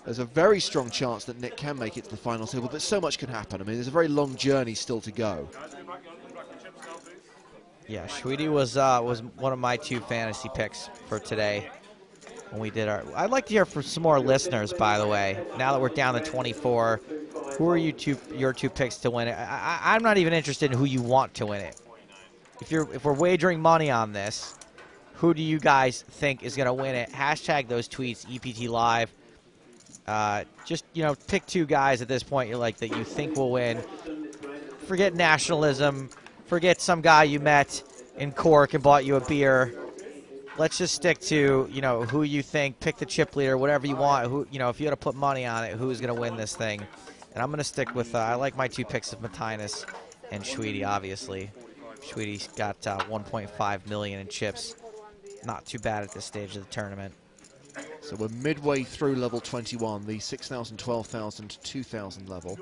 There's a very strong chance that Nick can make it to the final table, but so much can happen. I mean, there's a very long journey still to go. Yeah, Schweety was one of my 2 fantasy picks for today when we did our. I'd like to hear from some more listeners, by the way. Now that we're down to 24, who are your 2 picks to win it? I'm not even interested in who you want to win it. If we're wagering money on this, who do you guys think is going to win it? Hashtag those tweets, EPT Live. Just pick 2 guys at this point that you think will win. Forget nationalism. Forget some guy you met in Cork and bought you a beer. Let's just stick to who you think. Pick the chip leader, whatever you want. Who if you had to put money on it, who's going to win this thing? And I'm going to stick with I like my 2 picks of Matinus and Schweety. Obviously, Schweety's got 1.5 million in chips. Not too bad at this stage of the tournament. So we're midway through level 21, the 6,000, 12,000, 2,000 level.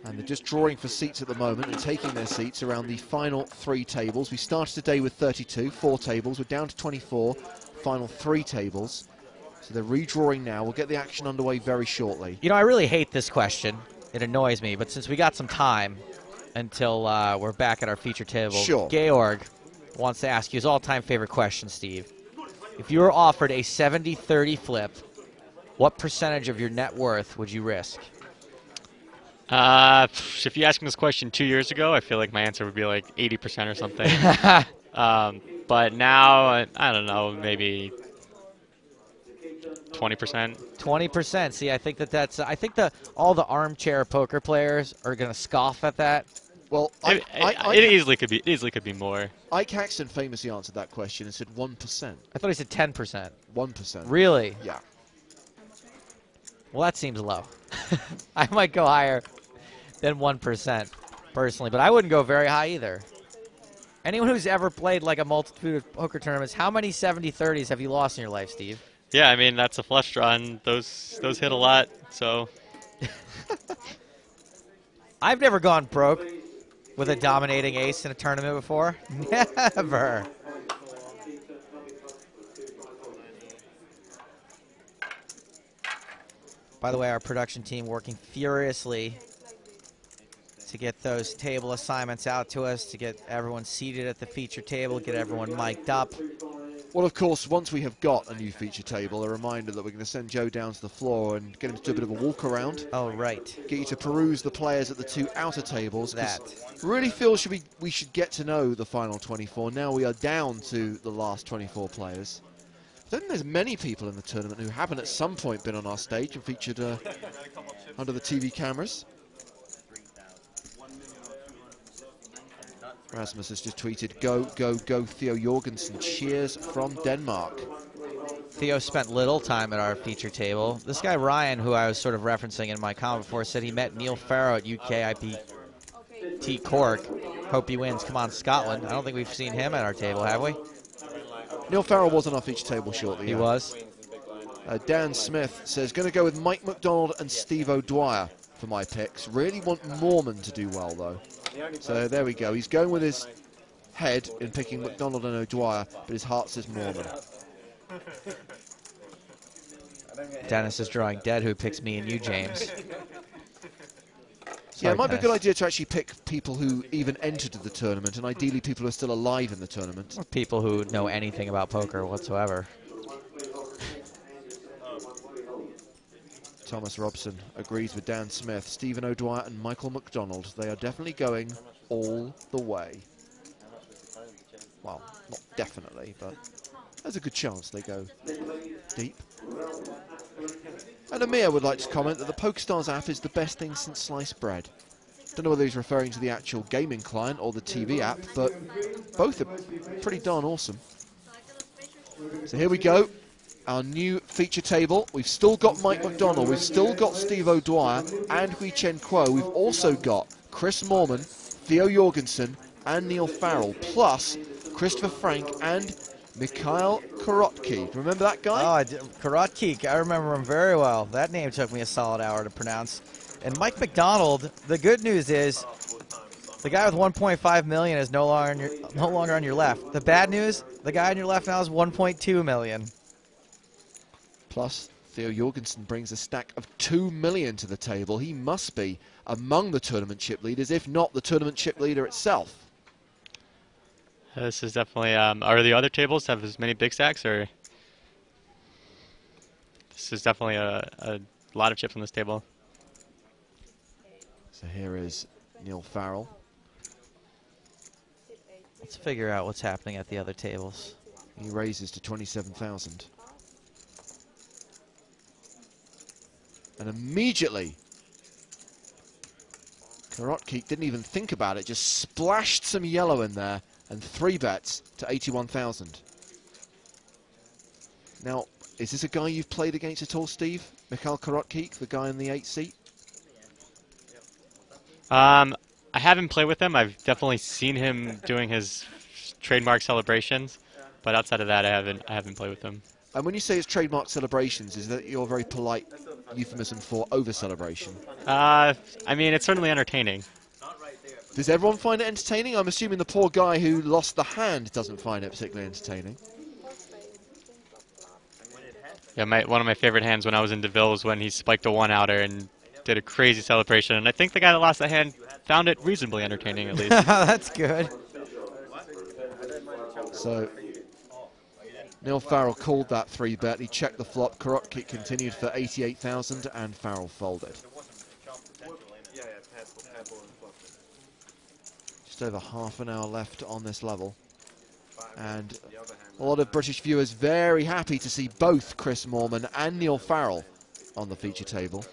And they're just drawing for seats at the moment and taking their seats around the final 3 tables. We started today with 32, 4 tables. We're down to 24, final 3 tables. So they're redrawing now. We'll get the action underway very shortly. I really hate this question. It annoys me. But since we got some time until we're back at our feature table, sure. Georg wants to ask you his all-time favorite question, Steve. If you were offered a 70-30 flip, what percentage of your net worth would you risk? If you asked me this question 2 years ago, I feel like my answer would be like 80% or something. But now, I don't know, maybe 20%. 20%. See, I think that's. I think all the armchair poker players are going to scoff at that. Well, it easily could be more. Ike Haxton famously answered that question and said 1%. I thought he said 10%. 1%. Really? Yeah. Well, that seems low. I might go higher than 1% personally, but I wouldn't go very high either. Anyone who's ever played like a multitude of poker tournaments, how many 70-30s have you lost in your life, Steve? Yeah, I mean, that's a flush draw, and those hit a lot, so. I've never gone broke with a dominating ace in a tournament before. Never. By the way, our production team working furiously to get those table assignments out to us, to get everyone seated at the feature table, get everyone mic'd up. Well, of course, once we have got a new feature table, a reminder that we're going to send Joe down to the floor and get him to do a bit of a walk around. Oh, right. Get you to peruse the players at the two outer tables. That. Really feel we should get to know the final 24. Now we are down to the last 24 players. I don't think there's many people in the tournament who haven't at some point been on our stage and featured under the TV cameras. Rasmus has just tweeted, go, go, go, Theo Jorgensen. Cheers from Denmark. Theo spent little time at our feature table. This guy, Ryan, who I was sort of referencing in my comment before, said he met Neil Farrow at UK IPT Cork. Hope he wins. Come on, Scotland. I don't think we've seen him at our table, have we? Neil Farrow was on our feature table shortly. He was. Dan Smith says, going to go with Mike McDonald and Steve O'Dwyer for my picks. Really want Mormon to do well, though. So there we go. He's going with his head in picking McDonald and O'Dwyer, but his heart says Mormon. Dennis is drawing dead, who picks me and you, James. Yeah, it might be a good idea to actually pick people who even entered the tournament, and ideally people who are still alive in the tournament. Or people who know anything about poker whatsoever. Thomas Robson agrees with Dan Smith. Stephen O'Dwyer and Michael McDonald. They are definitely going all the way. Well, not definitely, but there's a good chance they go deep. And Amir would like to comment that the PokerStars app is the best thing since sliced bread. Don't know whether he's referring to the actual gaming client or the TV app, but both are pretty darn awesome. So here we go. Our new feature table. We've still got Mike McDonald, we've still got Steve O'Dwyer and Hui Chen Kuo. We've also got Chris Moorman, Theo Jorgensen and Neil Farrell, plus Christopher Frank and Mikhail Korotki. Remember that guy? Oh, Korotki. I remember him very well. That name took me a solid hour to pronounce. And Mike McDonald, the good news is the guy with 1.5 million is no longer on your left. The bad news, the guy on your left now is 1.2 million. Plus, Theo Jorgensen brings a stack of 2 million to the table. He must be among the tournament chip leaders, if not the tournament chip leader itself. This is definitely, are the other tables have as many big stacks, or? This is definitely a lot of chips on this table. So here is Neil Farrell. Let's figure out what's happening at the other tables. He raises to 27,000. And immediately, Korotki didn't even think about it, just splashed some yellow in there and 3 bets to 81,000. Now, is this a guy you've played against at all, Steve? Mikhail Korotki, the guy in the 8th seat? I haven't played with him. I've definitely seen him doing his trademark celebrations, but outside of that, I haven't played with him. And when you say it's trademark celebrations, is that your very polite euphemism for over-celebration? I mean, it's certainly entertaining. Does everyone find it entertaining? I'm assuming the poor guy who lost the hand doesn't find it particularly entertaining. Yeah, one of my favorite hands when I was in DeVille was when he spiked a 1-outer and did a crazy celebration. And I think the guy that lost the hand found it reasonably entertaining, at least. That's good. So Neil Farrell called that 3-bet. He checked the flop. Korotki continued for 88,000 and Farrell folded. Just over half an hour left on this level. And a lot of British viewers very happy to see both Chris Moorman and Neil Farrell on the feature table.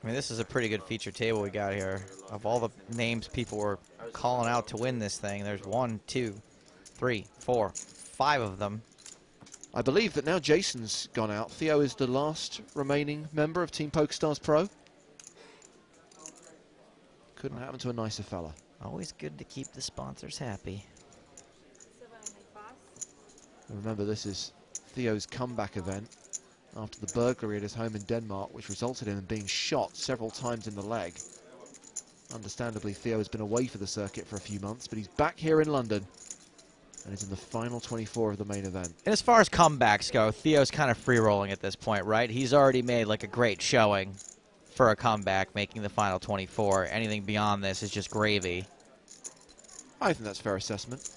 I mean, this is a pretty good feature table we got here. Of all the names people were calling out to win this thing, there's 1, 2, 3, 4, 5 of them. I believe that now Jason's gone out. Theo is the last remaining member of Team PokerStars Pro. Couldn't happen to a nicer fella. Always good to keep the sponsors happy. Remember, this is Theo's comeback event after the burglary at his home in Denmark, which resulted in him being shot several times in the leg. Understandably, Theo has been away for the circuit for a few months, but he's back here in London and is in the final 24 of the main event. And as far as comebacks go, Theo's kind of free-rolling at this point, right? He's already made like a great showing for a comeback, making the final 24. Anything beyond this is just gravy. I think that's a fair assessment.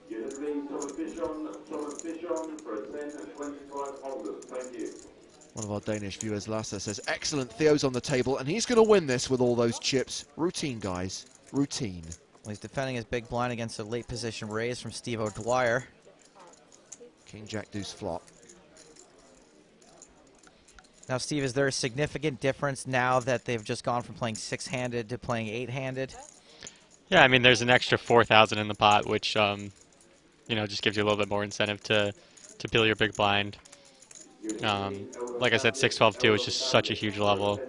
Unit lead, Thomas Bishon for a 10-25 hold'em. Thank you. One of our Danish viewers, Lasse, says, excellent, Theo's on the table, and he's going to win this with all those chips. Routine, guys. Routine. Well, he's defending his big blind against a late position raise from Steve O'Dwyer. King, Jack, Deuce, flop. Now, Steve, is there a significant difference now that they've just gone from playing 6-handed to playing 8-handed? Yeah, I mean, there's an extra 4,000 in the pot, which, you know, just gives you a little bit more incentive to peel your big blind. Like I said, 6-12-2 is just such a huge level.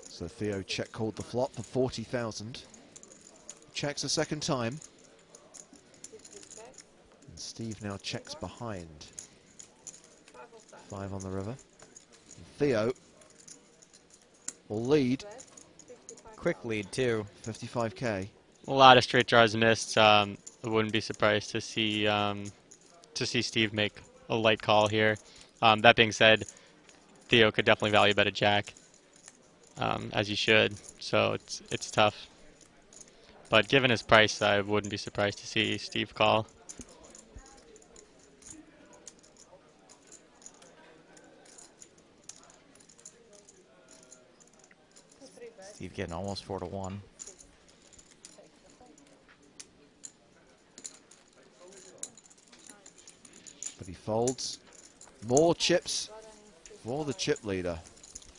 So Theo check called the flop for 40,000. Checks a second time. And Steve now checks behind. 5 on the river. And Theo will lead. Quick lead, too. 55k. A lot of straight draws missed. I wouldn't be surprised to see Steve make a light call here. That being said, Theo could definitely value bet a jack, as he should. So it's tough. But given his price, I wouldn't be surprised to see Steve call. Steve getting almost 4-1. But he folds. More chips for the chip leader.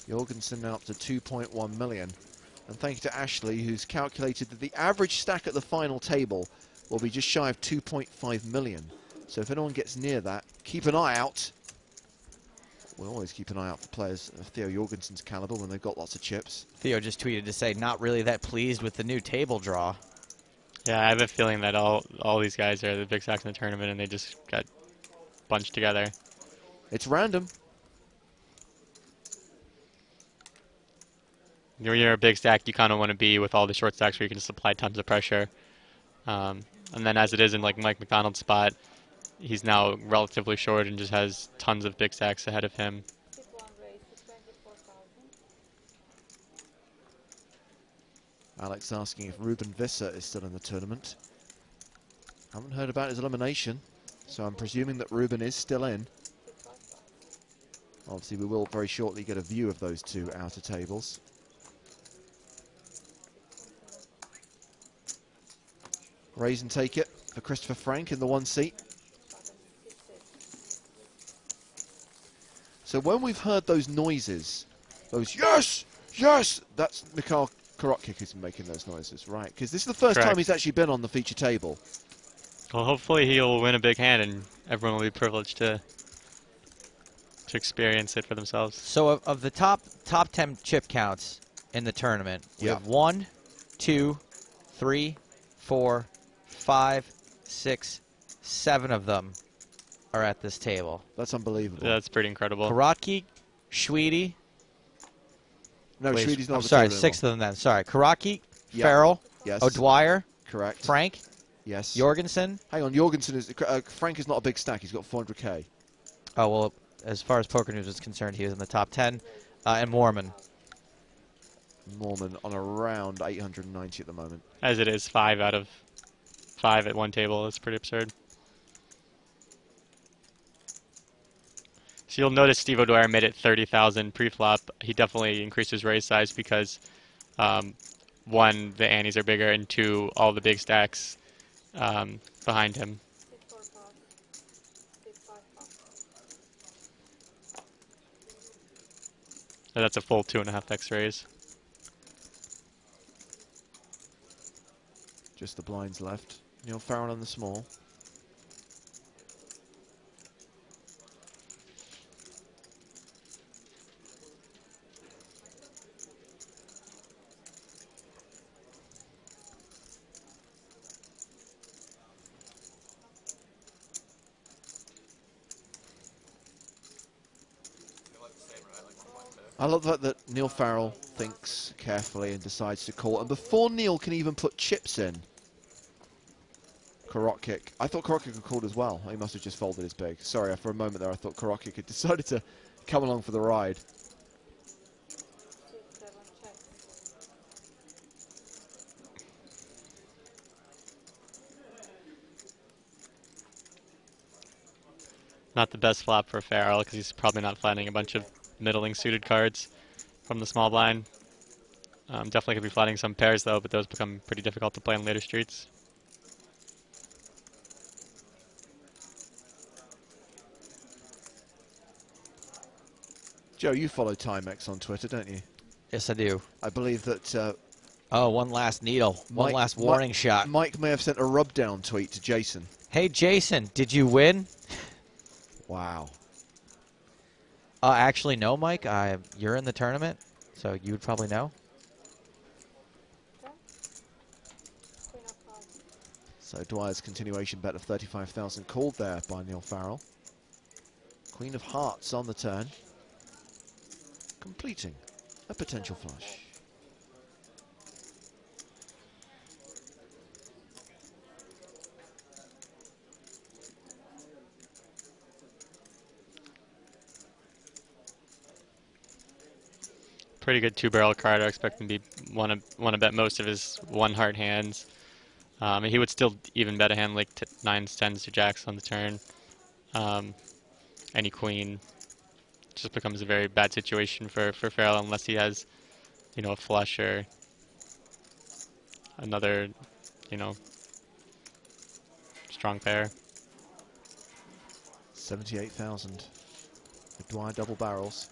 Jorgensen now up to 2.1 million. And thank you to Ashley, who's calculated that the average stack at the final table will be just shy of 2.5 million. So if anyone gets near that, keep an eye out. We'll always keep an eye out for players of Theo Jorgensen's caliber when they've got lots of chips. Theo just tweeted to say, not really that pleased with the new table draw. Yeah, I have a feeling that all these guys are the big stacks in the tournament, and they just got bunched together. It's random. When you're a big stack, you kind of want to be with all the short stacks where you can just apply tons of pressure. And then as it is in like Mike McDonald's spot, he's now relatively short and just has tons of big stacks ahead of him. Alex asking if Ruben Visser is still in the tournament. Haven't heard about his elimination, so I'm presuming that Ruben is still in. Obviously, we will very shortly get a view of those two outer tables. Raise and take it for Christopher Frank in the 1 seat. So when we've heard those noises, those yes, yes, that's Mikhail Korotkik who's making those noises, right? Because this is the first time he's actually been on the feature table. Well, hopefully he'll win a big hand, and everyone will be privileged to experience it for themselves. So of the top 10 chip counts in the tournament, we have 1, 2, 3, 4, 5, 6, 7 of them are at this table. That's unbelievable. That's pretty incredible. Korotkik, Schwede. No, Wait, Schwede's not. I'm sorry, 6 of them then. Sorry, Korotkik, Yep. Farrell, Yes. O'Dwyer, Correct. Frank, Yes. Jorgensen. Hang on, Jorgensen is Frank is not a big stack. He's got 400k. Oh well, as far as Poker News is concerned, he was in the top 10, and Mormon. Mormon on around 890 at the moment. As it is, 5 out of 5 at one table. It's pretty absurd. So you'll notice Steve O'Dwyer made it 30,000 pre-flop. He definitely increased his raise size because, 1, the antes are bigger, and 2, all the big stacks behind him. So that's a full 2.5x raise. Just the blinds left. Neil Farrell on the small. I love that Neil Farrell thinks carefully and decides to call. And before Neil can even put chips in, Korotkik. I thought Korotkik had called as well. He must have just folded his big. Sorry, for a moment there I thought Korotkik had decided to come along for the ride. 2-7 check. Not the best flop for Farrell because he's probably not flattening a bunch of middling suited cards from the small blind. Definitely could be flattening some pairs though, but those become pretty difficult to play on later streets. Joe, you follow Timex on Twitter, don't you? Yes, I do. I believe that Oh, one last needle. One last warning shot. Mike may have sent a rub-down tweet to Jason. Hey, Jason, did you win? Wow. Actually, no, Mike. You're in the tournament, so you would probably know. Queen of cards. So Dwyer's continuation bet of 35,000 called there by Neil Farrell. Queen of Hearts on the turn, completing a potential flush. Pretty good two-barrel card. I expect him to want to bet most of his one-heart hands. He would still even bet a hand like 9s, 10s, or jacks on the turn. Any queen just becomes a very bad situation for Farrell unless he has, a flush or another, strong pair. 78,000. The Dwyer double barrels.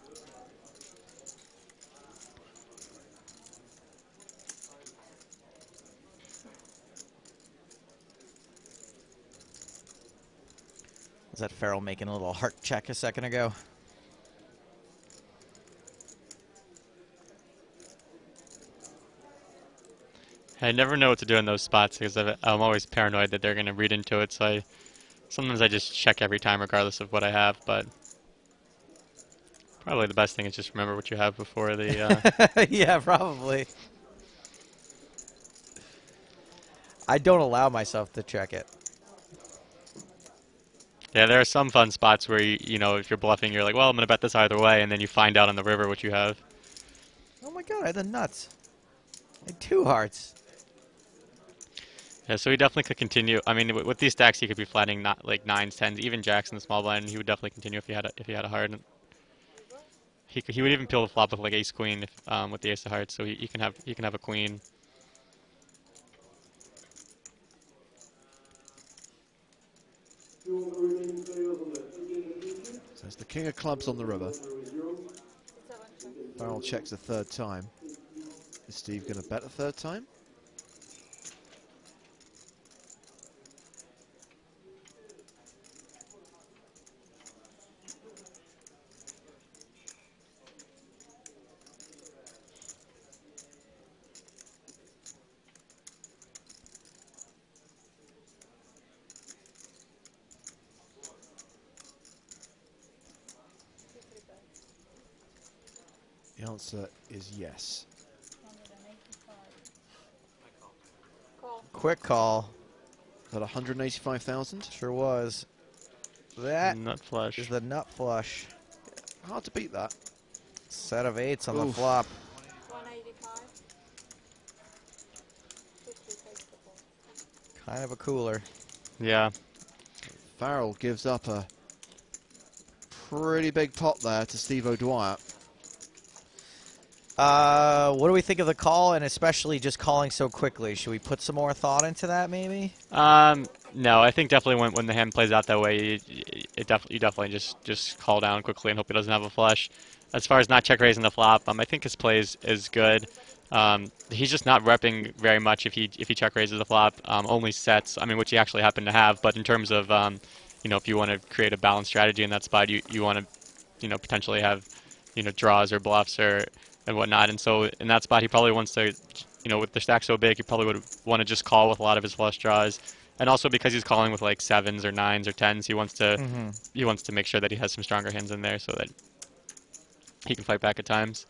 Was that Farrell making a little heart check a second ago? I never know what to do in those spots because I'm always paranoid that they're going to read into it. So sometimes I just check every time regardless of what I have. But probably the best thing is just remember what you have before the... Yeah, probably. I don't allow myself to check it. Yeah, there are some fun spots where, if you're bluffing, you're like, well, I'm going to bet this either way, and then you find out on the river what you have. Oh my god, I had the nuts. I had 2 hearts. Yeah, so he definitely could continue. I mean, with these stacks, he could be flattening not like 9s, 10s, even jacks in the small blind. He would definitely continue if he had a heart. He would even peel the flop with like ace queen with the ace of hearts, so he can have a queen. So it's the king of clubs on the river. 7 check. Farrell checks a third time. Is Steve going to bet a third time? The answer is yes. 185. Call. Quick call. Got 185,000. Sure was. That Nut flush. is the nut flush. Hard to beat that. Set of 8s on the Oof. flop. 185. 50 takes the ball. Kind of a cooler. Yeah. Farrell gives up a pretty big pot there to Steve O'Dwyer. What do we think of the call, and especially just calling so quickly? Should we put some more thought into that, maybe? No, I think definitely when the hand plays out that way, you definitely just call down quickly and hope he doesn't have a flush. As far as not check raising the flop, I think his play is good. He's just not repping very much if he check raises the flop. Only sets, which he actually happened to have. But in terms of if you want to create a balanced strategy in that spot, you want to potentially have draws or bluffs and whatnot. And so in that spot, he probably wants to, with the stack so big, he probably would want to just call with a lot of his flush draws. And also because he's calling with like 7s or 9s or 10s, he wants to make sure that he has some stronger hands in there so that he can fight back at times.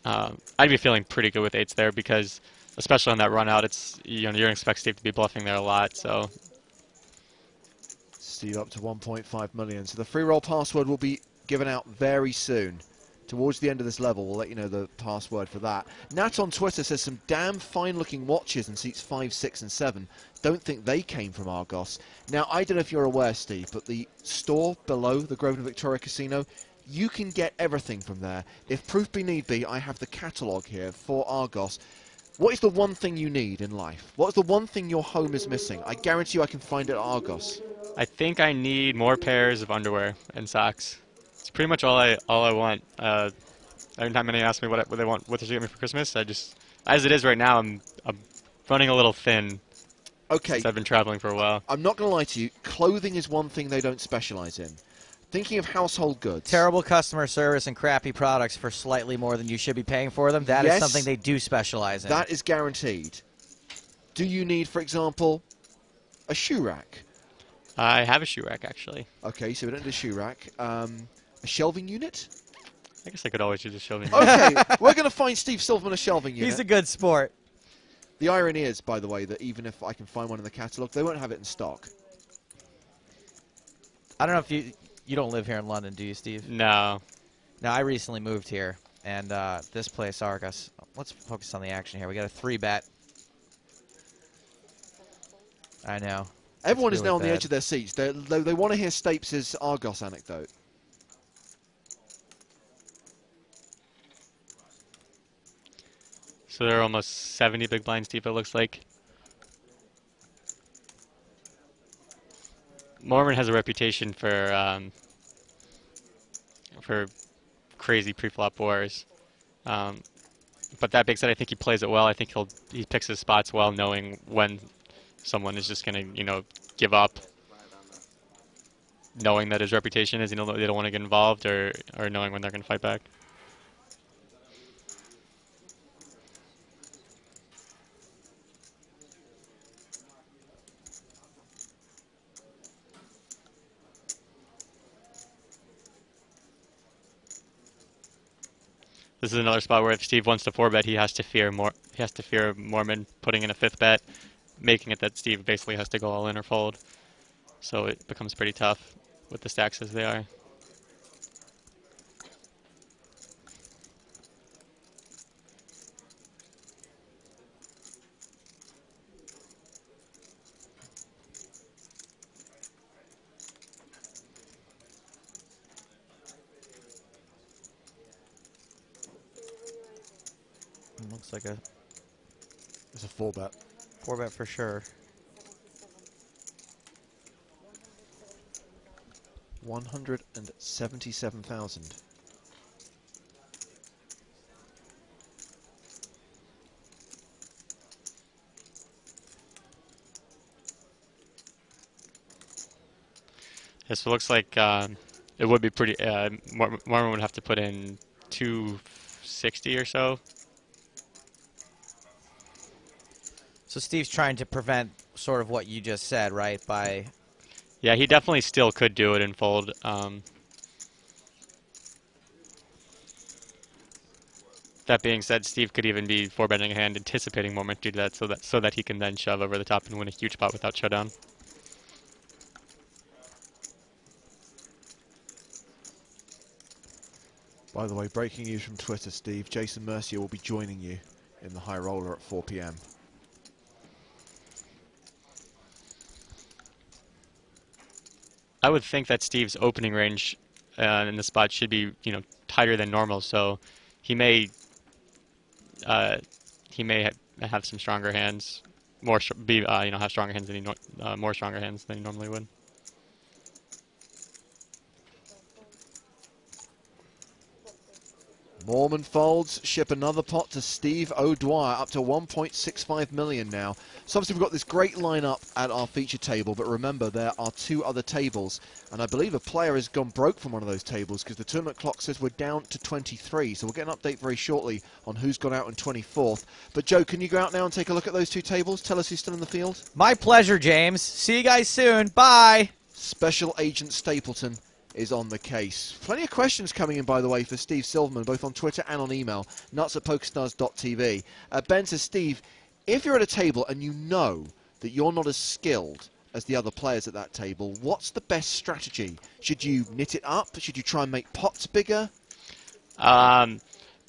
I'd be feeling pretty good with 8s there because especially on that run out, it's you don't expect Steve to be bluffing there a lot. So Steve up to 1.5 million. So the free roll password will be given out very soon. Towards the end of this level, we'll let you know the password for that. Nat on Twitter says some damn fine-looking watches in seats 5, 6, and 7. Don't think they came from Argos. Now, I don't know if you're aware, Steve, but the store below the Grosvenor Victoria Casino, you can get everything from there. If proof be need be, I have the catalogue here for Argos. What is the one thing you need in life? What is the one thing your home is missing? I guarantee you I can find it at Argos. I think I need more pairs of underwear and socks. It's pretty much all I want. Every time anyone asks me what they want, what they should get me for Christmas, I just, as it is right now, I'm running a little thin. Okay. Since I've been traveling for a while. I'm not going to lie to you. Clothing is one thing they don't specialize in. Thinking of household goods. Terrible customer service and crappy products for slightly more than you should be paying for them. That is something they do specialize in. That is guaranteed. Do you need, for example, a shoe rack? I have a shoe rack, actually. Okay, so we don't need a shoe rack. A shelving unit? I guess I could always use a shelving unit. Okay, we're going to find Steve Silverman a shelving unit. He's a good sport. The irony is, by the way, that even if I can find one in the catalogue, they won't have it in stock. I don't know if you don't live here in London, do you, Steve? No. No, I recently moved here, and this place, Argos. Let's focus on the action here. We got a 3-bet. I know. Everyone is now on the edge of their seats. They want to hear Stapes' Argos anecdote. So there are almost 70 big blinds deep, it looks like. Mormon has a reputation for crazy pre-flop wars. But that being said, I think he plays it well. I think he picks his spots well, knowing when someone is just going to, give up. Knowing that his reputation is, they don't want to get involved, or knowing when they're going to fight back. This is another spot where if Steve wants to 4-bet, he has to fear Mormon putting in a 5th bet, making it that Steve basically has to go all in or fold. So it becomes pretty tough with the stacks as they are. Looks like it's a 4-bet. 4-bet for sure. 177,000. Yeah, so it looks like it would be pretty. Mormon would have to put in 260 or so. So Steve's trying to prevent sort of what you just said, right? By yeah, he definitely still could do it and fold. That being said, Steve could even be 4-betting a hand, anticipating Mormon to do that, so that he can then shove over the top and win a huge pot without showdown. By the way, breaking news from Twitter, Steve. Jason Mercier will be joining you in the high roller at 4 p.m. I would think that Steve's opening range in the spot should be, tighter than normal. So he may have some stronger hands, have stronger hands than more stronger hands than he normally would. Mormon folds, ship another pot to Steve O'Dwyer, up to 1.65 million now. So obviously we've got this great lineup at our feature table, but remember there are 2 other tables, and I believe a player has gone broke from one of those tables because the tournament clock says we're down to 23, so we'll get an update very shortly on who's gone out in 24th. But Joe, can you go out now and take a look at those 2 tables? Tell us who's still in the field. My pleasure, James. See you guys soon. Bye. Special Agent Stapleton is on the case. Plenty of questions coming in, by the way, for Steve Silverman, both on Twitter and on email, nuts@pokerstars.tv. Ben says, Steve, If you're at a table and you know that you're not as skilled as the other players at that table, what's the best strategy? Should you knit it up? Should you try and make pots bigger? Yeah,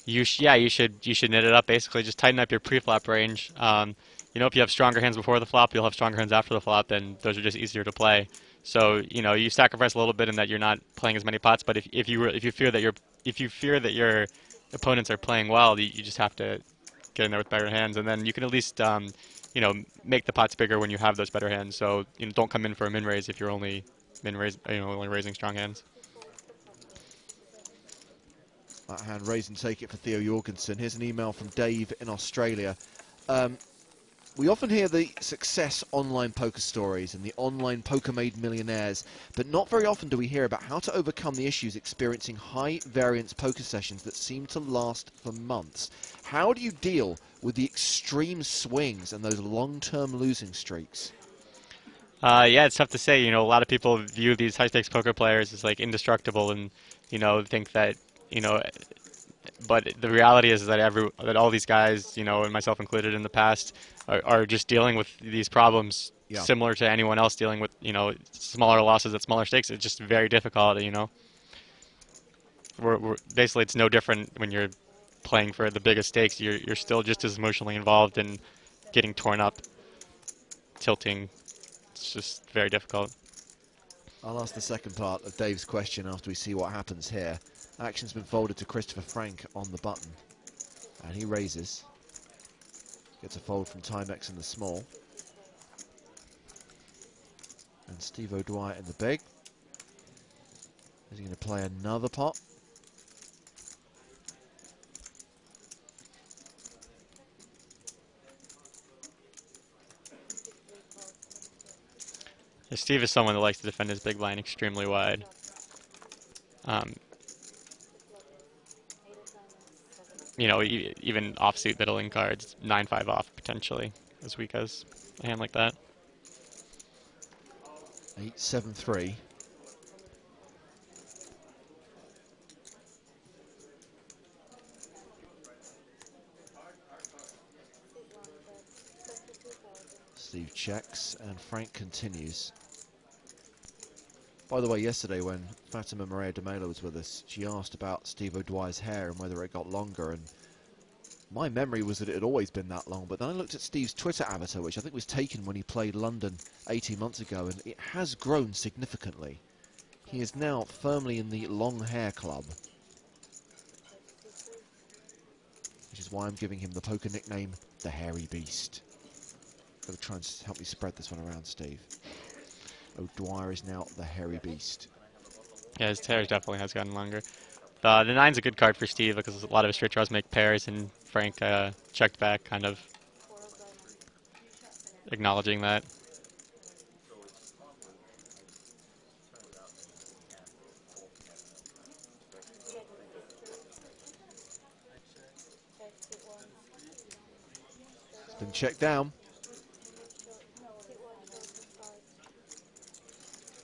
you should knit it up. Basically, just tighten up your pre-flop range. If you have stronger hands before the flop, you'll have stronger hands after the flop, and those are just easier to play. So you sacrifice a little bit in that you're not playing as many pots. But if you fear that your opponents are playing well, you just have to get in there with better hands, and then you can at least make the pots bigger when you have those better hands. So don't come in for a min raise if you're only only raising strong hands. That hand raise and take it for Theo Jorgensen. Here's an email from Dave in Australia. We often hear the success online poker stories and the online poker made millionaires, but not very often do we hear about how to overcome the issues experiencing high variance poker sessions that seem to last for months. How do you deal with the extreme swings and those long-term losing streaks? Yeah, it's tough to say. A lot of people view these high-stakes poker players as like indestructible, and think that you know. But the reality is that all these guys, and myself included in the past, are just dealing with these problems similar to anyone else dealing with smaller losses at smaller stakes. It's just very difficult. Basically it's no different when you're playing for the biggest stakes. You're still just as emotionally involved in getting torn up, tilting. It's just very difficult. I'll ask the second part of Dave's question after we see what happens here. Action's been folded to Christopher Frank on the button, and he raises. Gets a fold from Timex in the small. And Steve O'Dwyer in the big. Is he going to play another pot? Steve is someone that likes to defend his big blind extremely wide. Even offsuit middling cards, 9-5 off potentially, as weak as a hand like that. 8-7-3. Steve checks and Frank continues. By the way, yesterday when Fatima Maria de Melo was with us, she asked about Steve O'Dwyer's hair and whether it got longer, and my memory was that it had always been that long, but then I looked at Steve's Twitter avatar, which I think was taken when he played London 18 months ago, and it has grown significantly. He is now firmly in the long hair club, which is why I'm giving him the poker nickname, the Hairy Beast. Got to try and help me spread this one around, Steve. O'Dwyer is now the Hairy Beast. Yeah, his hair definitely has gotten longer. The 9's a good card for Steve because a lot of his straight draws make pairs, and Frank checked back, kind of acknowledging that. It's been checked down.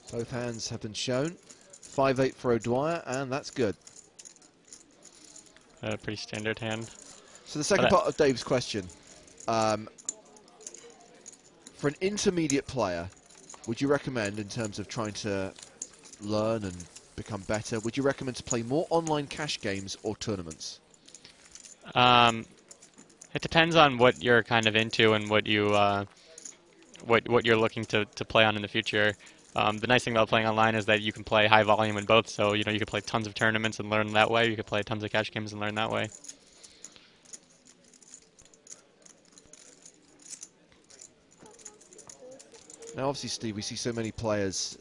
Both hands have been shown. 5-8 for O'Dwyer, and that's good. A pretty standard hand. So the second part of Dave's question. For an intermediate player, would you recommend, in terms of trying to learn and become better, would you recommend to play more online cash games or tournaments? It depends on what you're kind of into and what you're looking to play on in the future. The nice thing about playing online is that you can play high volume in both, so you can play tons of tournaments and learn that way. You can play tons of cash games and learn that way. Now, obviously, Steve, we see so many players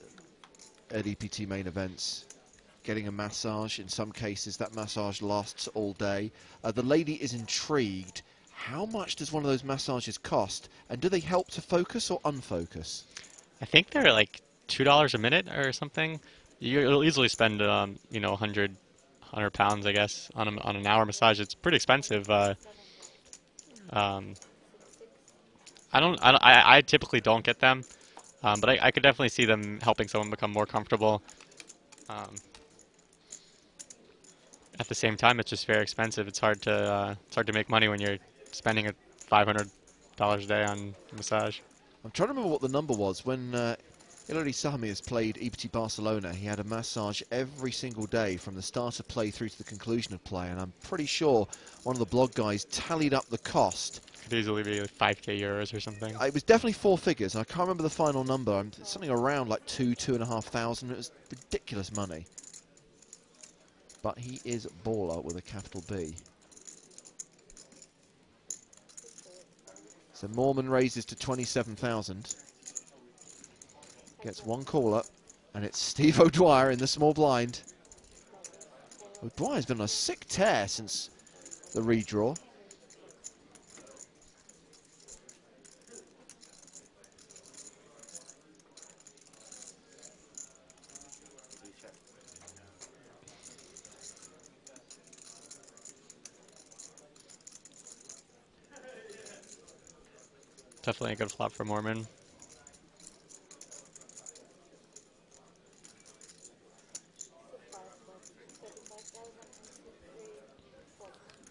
at EPT main events getting a massage. In some cases, that massage lasts all day. The lady is intrigued. How much does one of those massages cost, and do they help to focus or unfocus? I think they're like $2 a minute or something. You'll easily spend, £100, I guess, on an hour massage. It's pretty expensive. I typically don't get them, but I could definitely see them helping someone become more comfortable. At the same time, it's just very expensive. It's hard to make money when you're spending $500 $1,000 a day on massage. I'm trying to remember what the number was. When Ilori Sahamias played EPT Barcelona, he had a massage every single day from the start of play through to the conclusion of play, and I'm pretty sure one of the blog guys tallied up the cost. Could easily be like 5K euros or something. It was definitely 4 figures. I can't remember the final number. Something around like 2,500. It was ridiculous money. But he is baller with a capital B. So Mormon raises to 27,000. Gets one call up, and it's Steve O'Dwyer in the small blind. O'Dwyer's been on a sick tear since the redraw. Definitely a good flop for Mormon.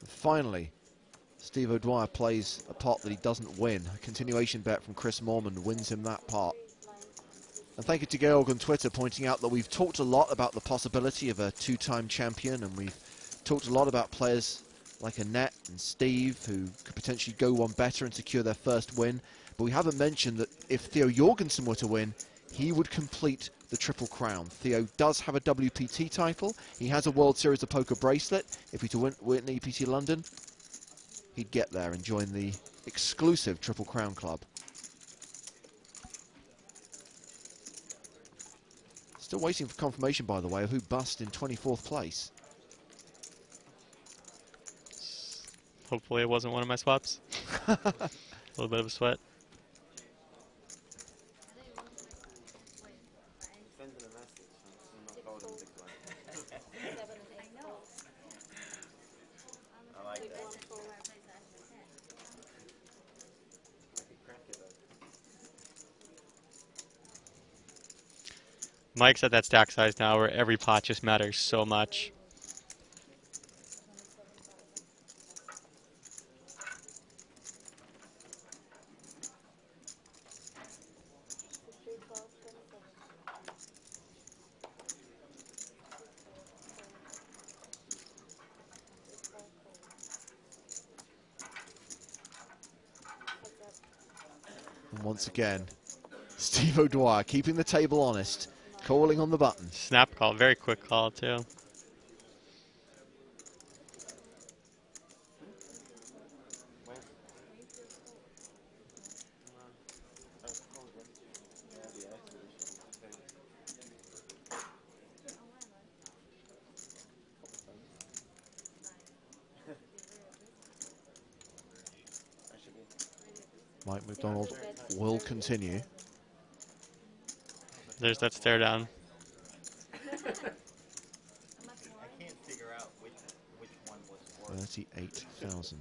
Finally, Steve O'Dwyer plays a pot that he doesn't win. A continuation bet from Chris Mormon wins him that pot. And thank you to Georg on Twitter pointing out that we've talked a lot about the possibility of a two-time champion, and we've talked a lot about players like Annette and Steve who could potentially go one better and secure their first win. But we haven't mentioned that if Theo Jorgensen were to win, he would complete the Triple Crown. Theo does have a WPT title. He has a World Series of Poker bracelet. If he were to win EPT London, he'd get there and join the exclusive Triple Crown Club. Still waiting for confirmation, by the way, of who bust in 24th place. Hopefully it wasn't one of my swaps. A little bit of a sweat. Mike's at that stack size now where every pot just matters so much. And once again, Steve O'Dwyer keeping the table honest, calling on the button. Snap call, very quick call too. Mike McDonald will continue. There's that stare down. 38,000.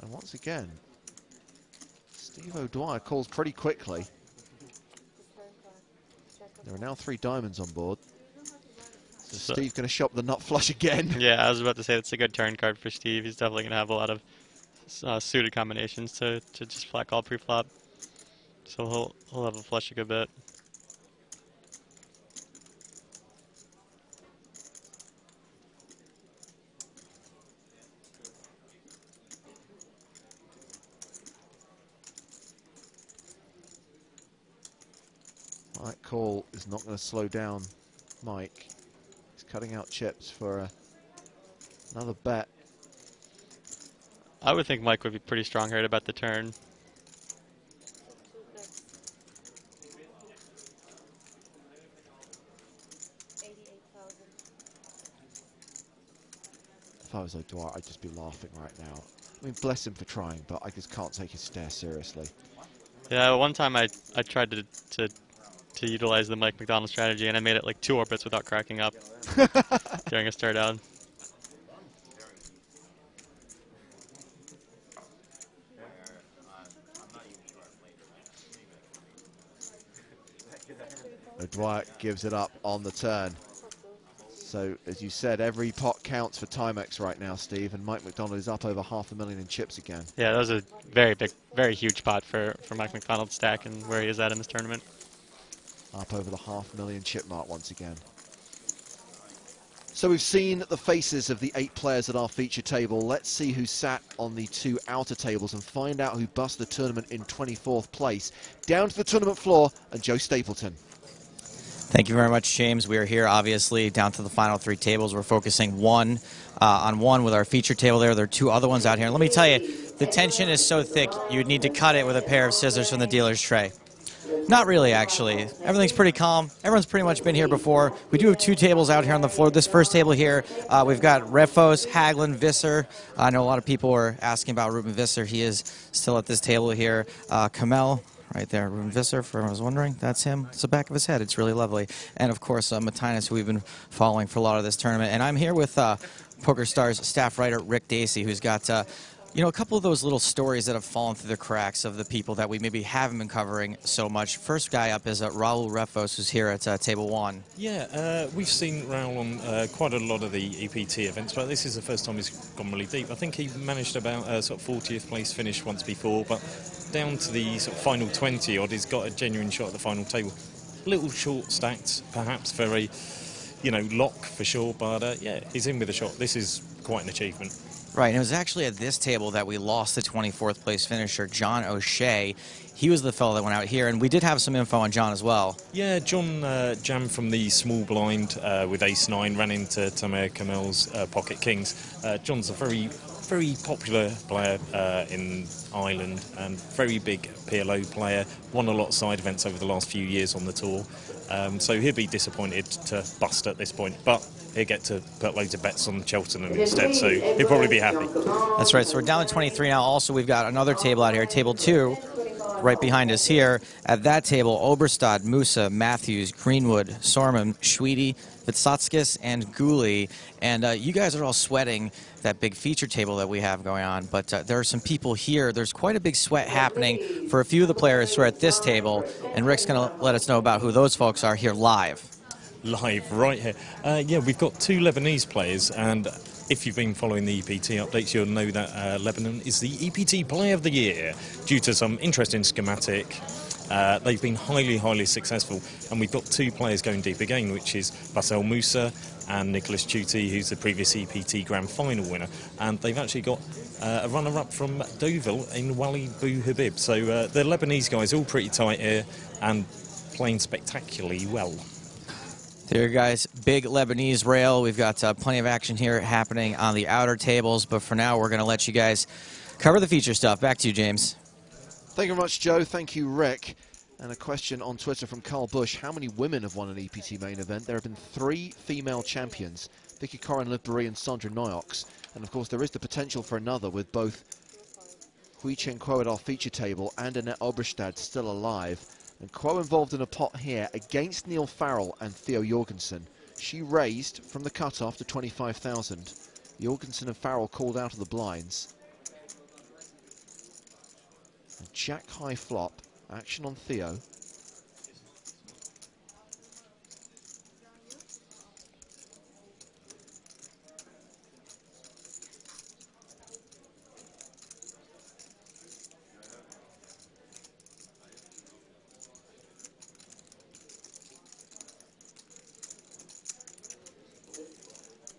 And once again, Steve O'Dwyer calls pretty quickly. There are now 3 diamonds on board. So Steve's going to shop the nut flush again. Yeah, I was about to say that's a good turn card for Steve. He's definitely going to have a lot of suited combinations to just flat call pre-flop. So he'll have a flush a good bit. That call is not going to slow down Mike. He's cutting out chips for another bet. I would think Mike would be pretty strong here about the turn. If I was O'Dwyer, I'd just be laughing right now. I mean, bless him for trying, but I just can't take his stare seriously. Yeah, one time I tried to utilize the Mike McDonald strategy, and I made it like 2 orbits without cracking up during a stare down. O'Dwyer gives it up on the turn. So, as you said, every pot counts for Timex right now, Steve, and Mike McDonald is up over 500,000 in chips again. Yeah, that was a very big, very huge pot for Mike McDonald's stack and where he is at in this tournament. Up over the 500,000 chip mark once again. So we've seen the faces of the 8 players at our feature table. Let's see who sat on the 2 outer tables and find out who bust the tournament in 24th place. Down to the tournament floor, and Joe Stapleton. Thank you very much, James. We are here, obviously, down to the final 3 tables. We're focusing on one with our feature table there. There are 2 other ones out here. Let me tell you, the tension is so thick, you'd need to cut it with a pair of scissors from the dealer's tray. Not really, actually. Everything's pretty calm. Everyone's pretty much been here before. We do have 2 tables out here on the floor. This first table here, we've got Refos, Hagelin, Visser. I know a lot of people were asking about Ruben Visser. He is still at this table here. Kamel, right there, Ruben Visser, for everyone was wondering. That's him. It's the back of his head. It's really lovely. And, of course, Matinus, who we've been following for a lot of this tournament. And I'm here with PokerStars staff writer Rick Dacey, who's got you know, a couple of those little stories that have fallen through the cracks of the people that we maybe haven't been covering so much. First guy up is Raul Refos, who's here at table 1. Yeah, we've seen Raul on quite a lot of the EPT events, but this is the first time he's gone really deep. I think he managed about sort of 40th place finish once before, but down to the sort of final 20 odd, he's got a genuine shot at the final table. Little short stacked, perhaps very, you know, lock for sure, but yeah, he's in with a shot. This is quite an achievement. Right, and it was actually at this table that we lost the 24th place finisher, John O'Shea. He was the fellow that went out here, and we did have some info on John as well. Yeah, John jammed from the small blind with ace-9, ran into Tamer Kamel's pocket kings. John's a very popular player in Ireland and very big PLO player. Won a lot of side events over the last few years on the tour. So he'll be disappointed to bust at this point, but he'll get to put loads of bets on Cheltenham instead, so he'll probably be happy. That's right, so we're down to 23 now. Also, we've got another table out here, table 2, right behind us here. At that table, Oberstad, Musa, Matthews, Greenwood, Sorman, Schweedy, Vitsatskis, and Gooley. And you guys are all sweating that big feature table that we have going on, but there are some people here. There's quite a big sweat happening for a few of the players who are at this table, and Rick's going to let us know about who those folks are here live. Live, right here. Yeah, we've got 2 Lebanese players, and if you've been following the EPT updates, you'll know that Lebanon is the EPT Player of the Year due to some interesting schematic. They've been highly successful, and we've got 2 players going deep again, which is Basel Musa and Nicholas Chuti, who's the previous EPT Grand Final winner, and they've actually got a runner-up from Deauville in Wally Bou Habib. So the Lebanese guys all pretty tight here and playing spectacularly well. There, guys, big Lebanese rail. We've got plenty of action here happening on the outer tables, but for now, we're going to let you guys cover the feature stuff. Back to you, James. Thank you very much, Joe. Thank you, Rick. And a question on Twitter from Carl Bush. How many women have won an EPT main event? There have been 3 female champions, Vicky Corin, Liv Barry and Sandra Noyox. And, of course, there is the potential for another with both Hui Chen Kuo at our feature table and Annette Oberstad still alive. And Kuo involved in a pot here against Neil Farrell and Theo Jorgensen. She raised from the cutoff to 25,000. Jorgensen and Farrell called out of the blinds. A jack high flop, action on Theo.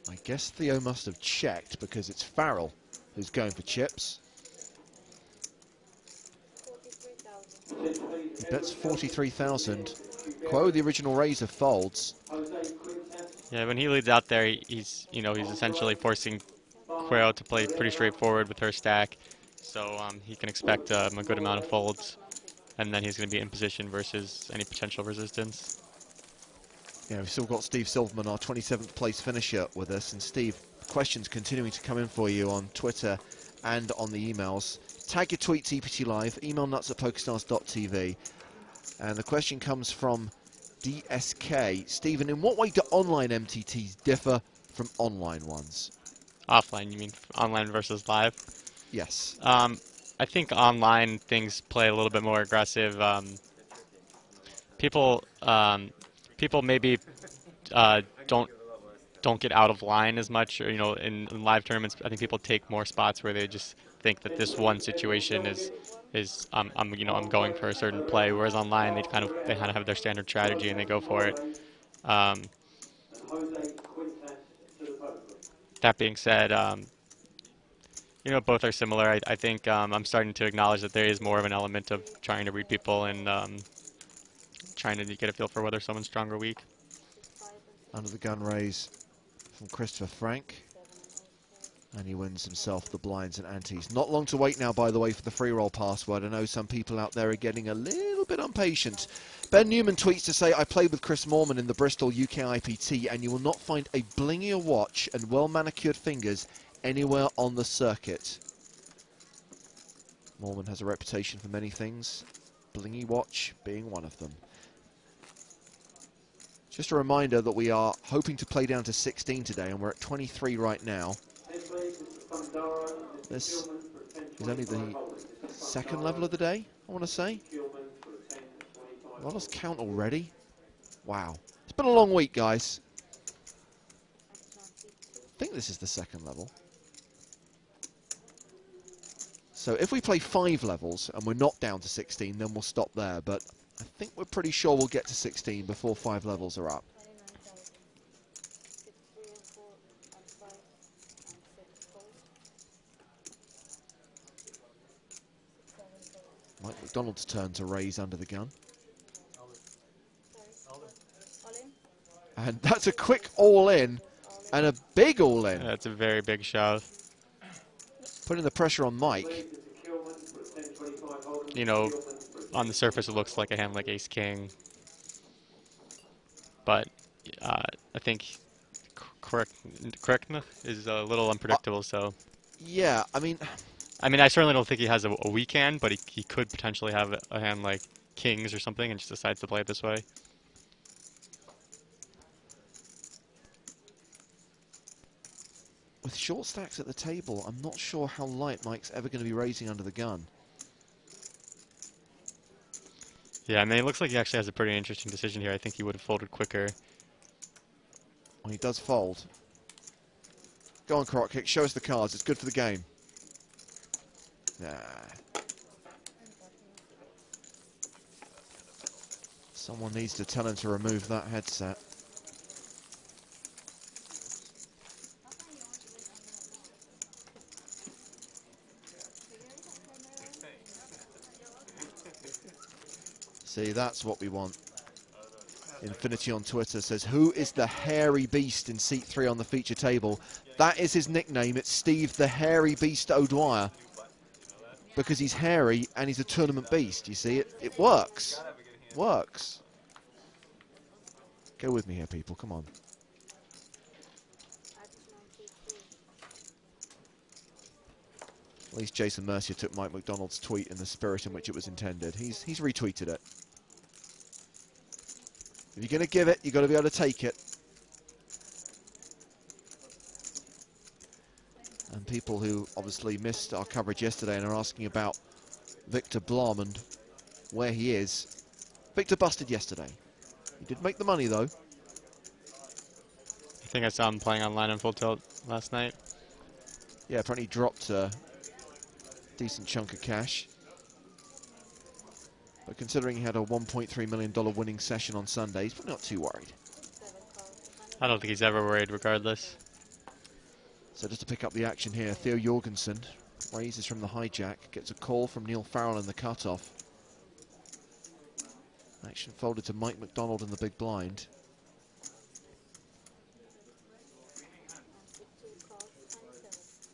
I guess Theo must have checked because it's Farrell who's going for chips. 43,000. He bets 43,000. Kuo, the original raiser, folds. Yeah, when he leads out there, he's essentially forcing Quail to play pretty straightforward with her stack. So he can expect a good amount of folds, and then he's going to be in position versus any potential resistance. Yeah, we've still got Steve Silverman, our 27th place finisher, with us. And Steve, questions continuing to come in for you on Twitter and on the emails. Tag your tweets EPT Live, email nuts@pokerstars.tv. And the question comes from DSK. Stephen, in what way do online MTTs differ from online ones? Offline, you mean online versus live? Yes. I think online things play a little bit more aggressive. People maybe don't don't get out of line as much. Or, in live tournaments, I think people take more spots where they just think that this one situation is I'm going for a certain play. Whereas online, they kind of have their standard strategy and they go for it. Um, that being said, both are similar. I think I'm starting to acknowledge that there is more of an element of trying to read people and trying to get a feel for whether someone's strong or weak. Under the gun raise from Christopher Frank. And he wins himself the blinds and antes. Not long to wait now, by the way, for the free roll password. I know some people out there are getting a little bit impatient. Ben Newman tweets to say, I played with Chris Moorman in the Bristol UK IPT, and you will not find a blingier watch and well-manicured fingers anywhere on the circuit. Moorman has a reputation for many things, blingy watch being one of them. Just a reminder that we are hoping to play down to 16 today, and we're at 23 right now. This is only the second level of the day, I want to say. I lost count already. Wow. It's been a long week, guys. I think this is the second level. So if we play 5 levels and we're not down to 16, then we'll stop there. But I think we're pretty sure we'll get to 16 before 5 levels are up. Mike McDonald's turn to raise under the gun. And that's a quick all-in and a big all-in. That's a very big shove. Putting the pressure on Mike. On the surface it looks like a hand like ace-king. But I think correct is a little unpredictable, so... Yeah, I mean, I certainly don't think he has a weak hand, but he could potentially have a hand like kings or something and just decides to play it this way. with short stacks at the table, I'm not sure how light Mike's ever going to be raising under the gun. Yeah, it looks like he actually has a pretty interesting decision here. I think he would have folded quicker. Well, he does fold. Go on, Croc Kick, show us the cards. It's good for the game. Nah. Someone needs to tell him to remove that headset. See, that's what we want. Infinity on Twitter says, who is the hairy beast in seat 3 on the feature table? That is his nickname. It's Steve the Hairy Beast O'Dwyer. Because he's hairy and he's a tournament beast. You see, it works. Works. Go with me here, people. Come on. At least Jason Mercier took Mike McDonald's tweet in the spirit in which it was intended. He's retweeted it. If you're going to give it, you've got to be able to take it. And people who obviously missed our coverage yesterday and are asking about Victor Blom and where he is. Victor busted yesterday. He did make the money, though. I think I saw him playing online on Full Tilt last night. Yeah, apparently he dropped a decent chunk of cash. But considering he had a $1.3 million winning session on Sunday, he's probably not too worried. I don't think he's ever worried regardless. So just to pick up the action here, Theo Jorgensen raises from the hijack, gets a call from Neil Farrell in the cutoff. Action folded to Mike McDonald in the big blind.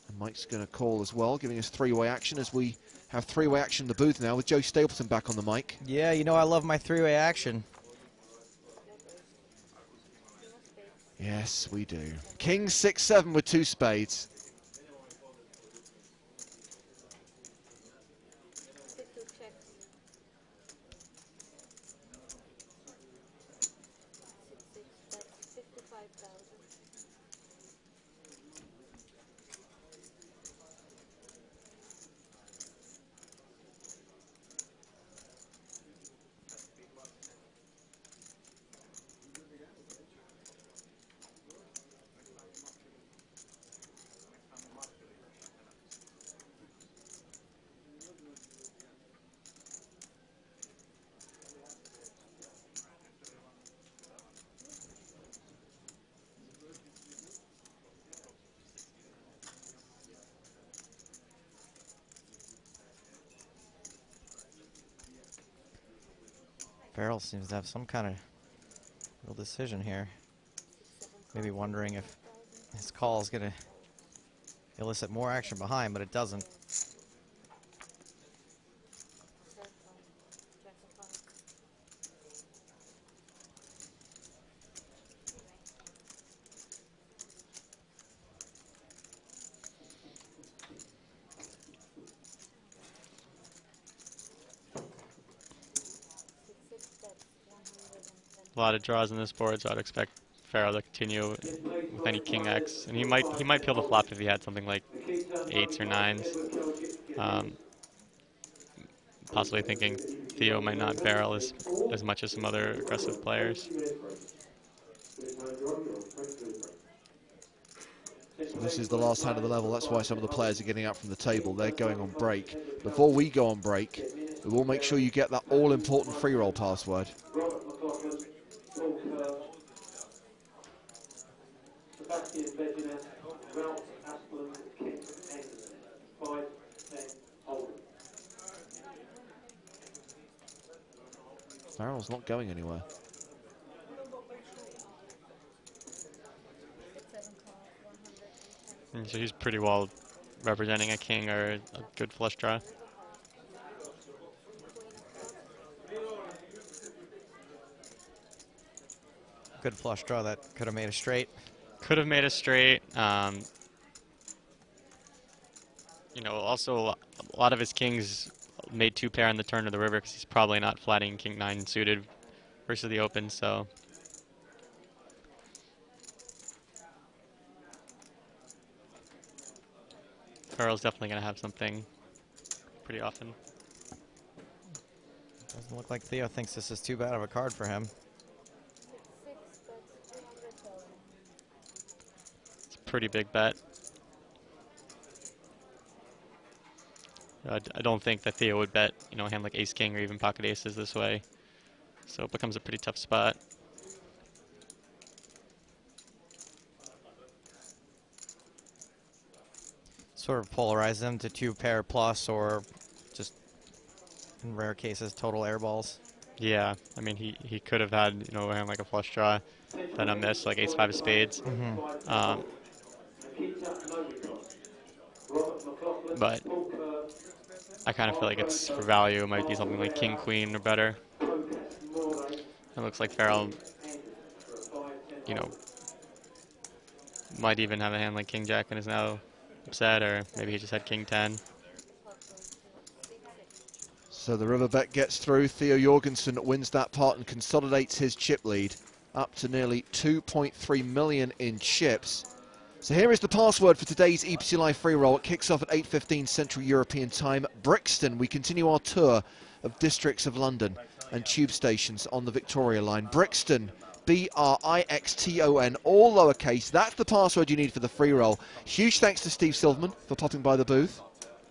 And Mike's going to call as well, giving us three-way action as we have three-way action in the booth now with Joe Stapleton back on the mic. Yeah, you know I love my three-way action. Yes, we do. King 6-7 with 2 spades. Farrell seems to have some kind of real decision here. Maybe wondering if his call is going to elicit more action behind, but it doesn't. A lot of draws on this board, so I'd expect Farrell to continue with any king X, and he might peel the flop if he had something like 8s or 9s. Possibly thinking Theo might not barrel as much as some other aggressive players. So this is the last hand of the level. That's why some of the players are getting up from the table. They're going on break. Before we go on break, we will make sure you get that all-important free roll password. Farrell's not going anywhere. And so he's pretty well representing a king or a good flush draw. Good flush draw that could have made a straight. Could have made a straight. You know, also a lot of his kings made 2-pair on the turn of the river because he's probably not flatting king 9 suited versus the open, so. Farrell's definitely going to have something pretty often. Doesn't look like Theo thinks this is too bad of a card for him. It's a pretty big bet. I don't think that Theo would bet, you know, a hand like ace king or even pocket aces this way. So it becomes a pretty tough spot. Sort of polarize them to 2-pair plus, or just in rare cases total air balls. Yeah, I mean he could have had, you know, a hand like a flush draw, then a miss like ace-5 of spades. But I kind of feel like it's for value. It might be something like king queen or better. It looks like Farrell, you know, might even have a hand like king jack and is now upset, or maybe he just had king 10. So the river bet gets through. Theo Jorgensen wins that part and consolidates his chip lead up to nearly 2.3 million in chips. So here is the password for today's EPT Live free roll. It kicks off at 8:15 Central European Time. Brixton. We continue our tour of districts of London and tube stations on the Victoria Line. Brixton, B-R-I-X-T-O-N, all lowercase. That's the password you need for the free roll. Huge thanks to Steve Silverman for popping by the booth.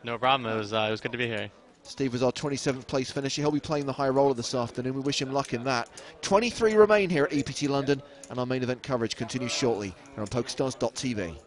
No problem. It was good to be here. Steve was our 27th place finisher. He'll be playing the high roller this afternoon. We wish him luck in that. 23 remain here at EPT London, and our main event coverage continues shortly here on PokerStars.tv.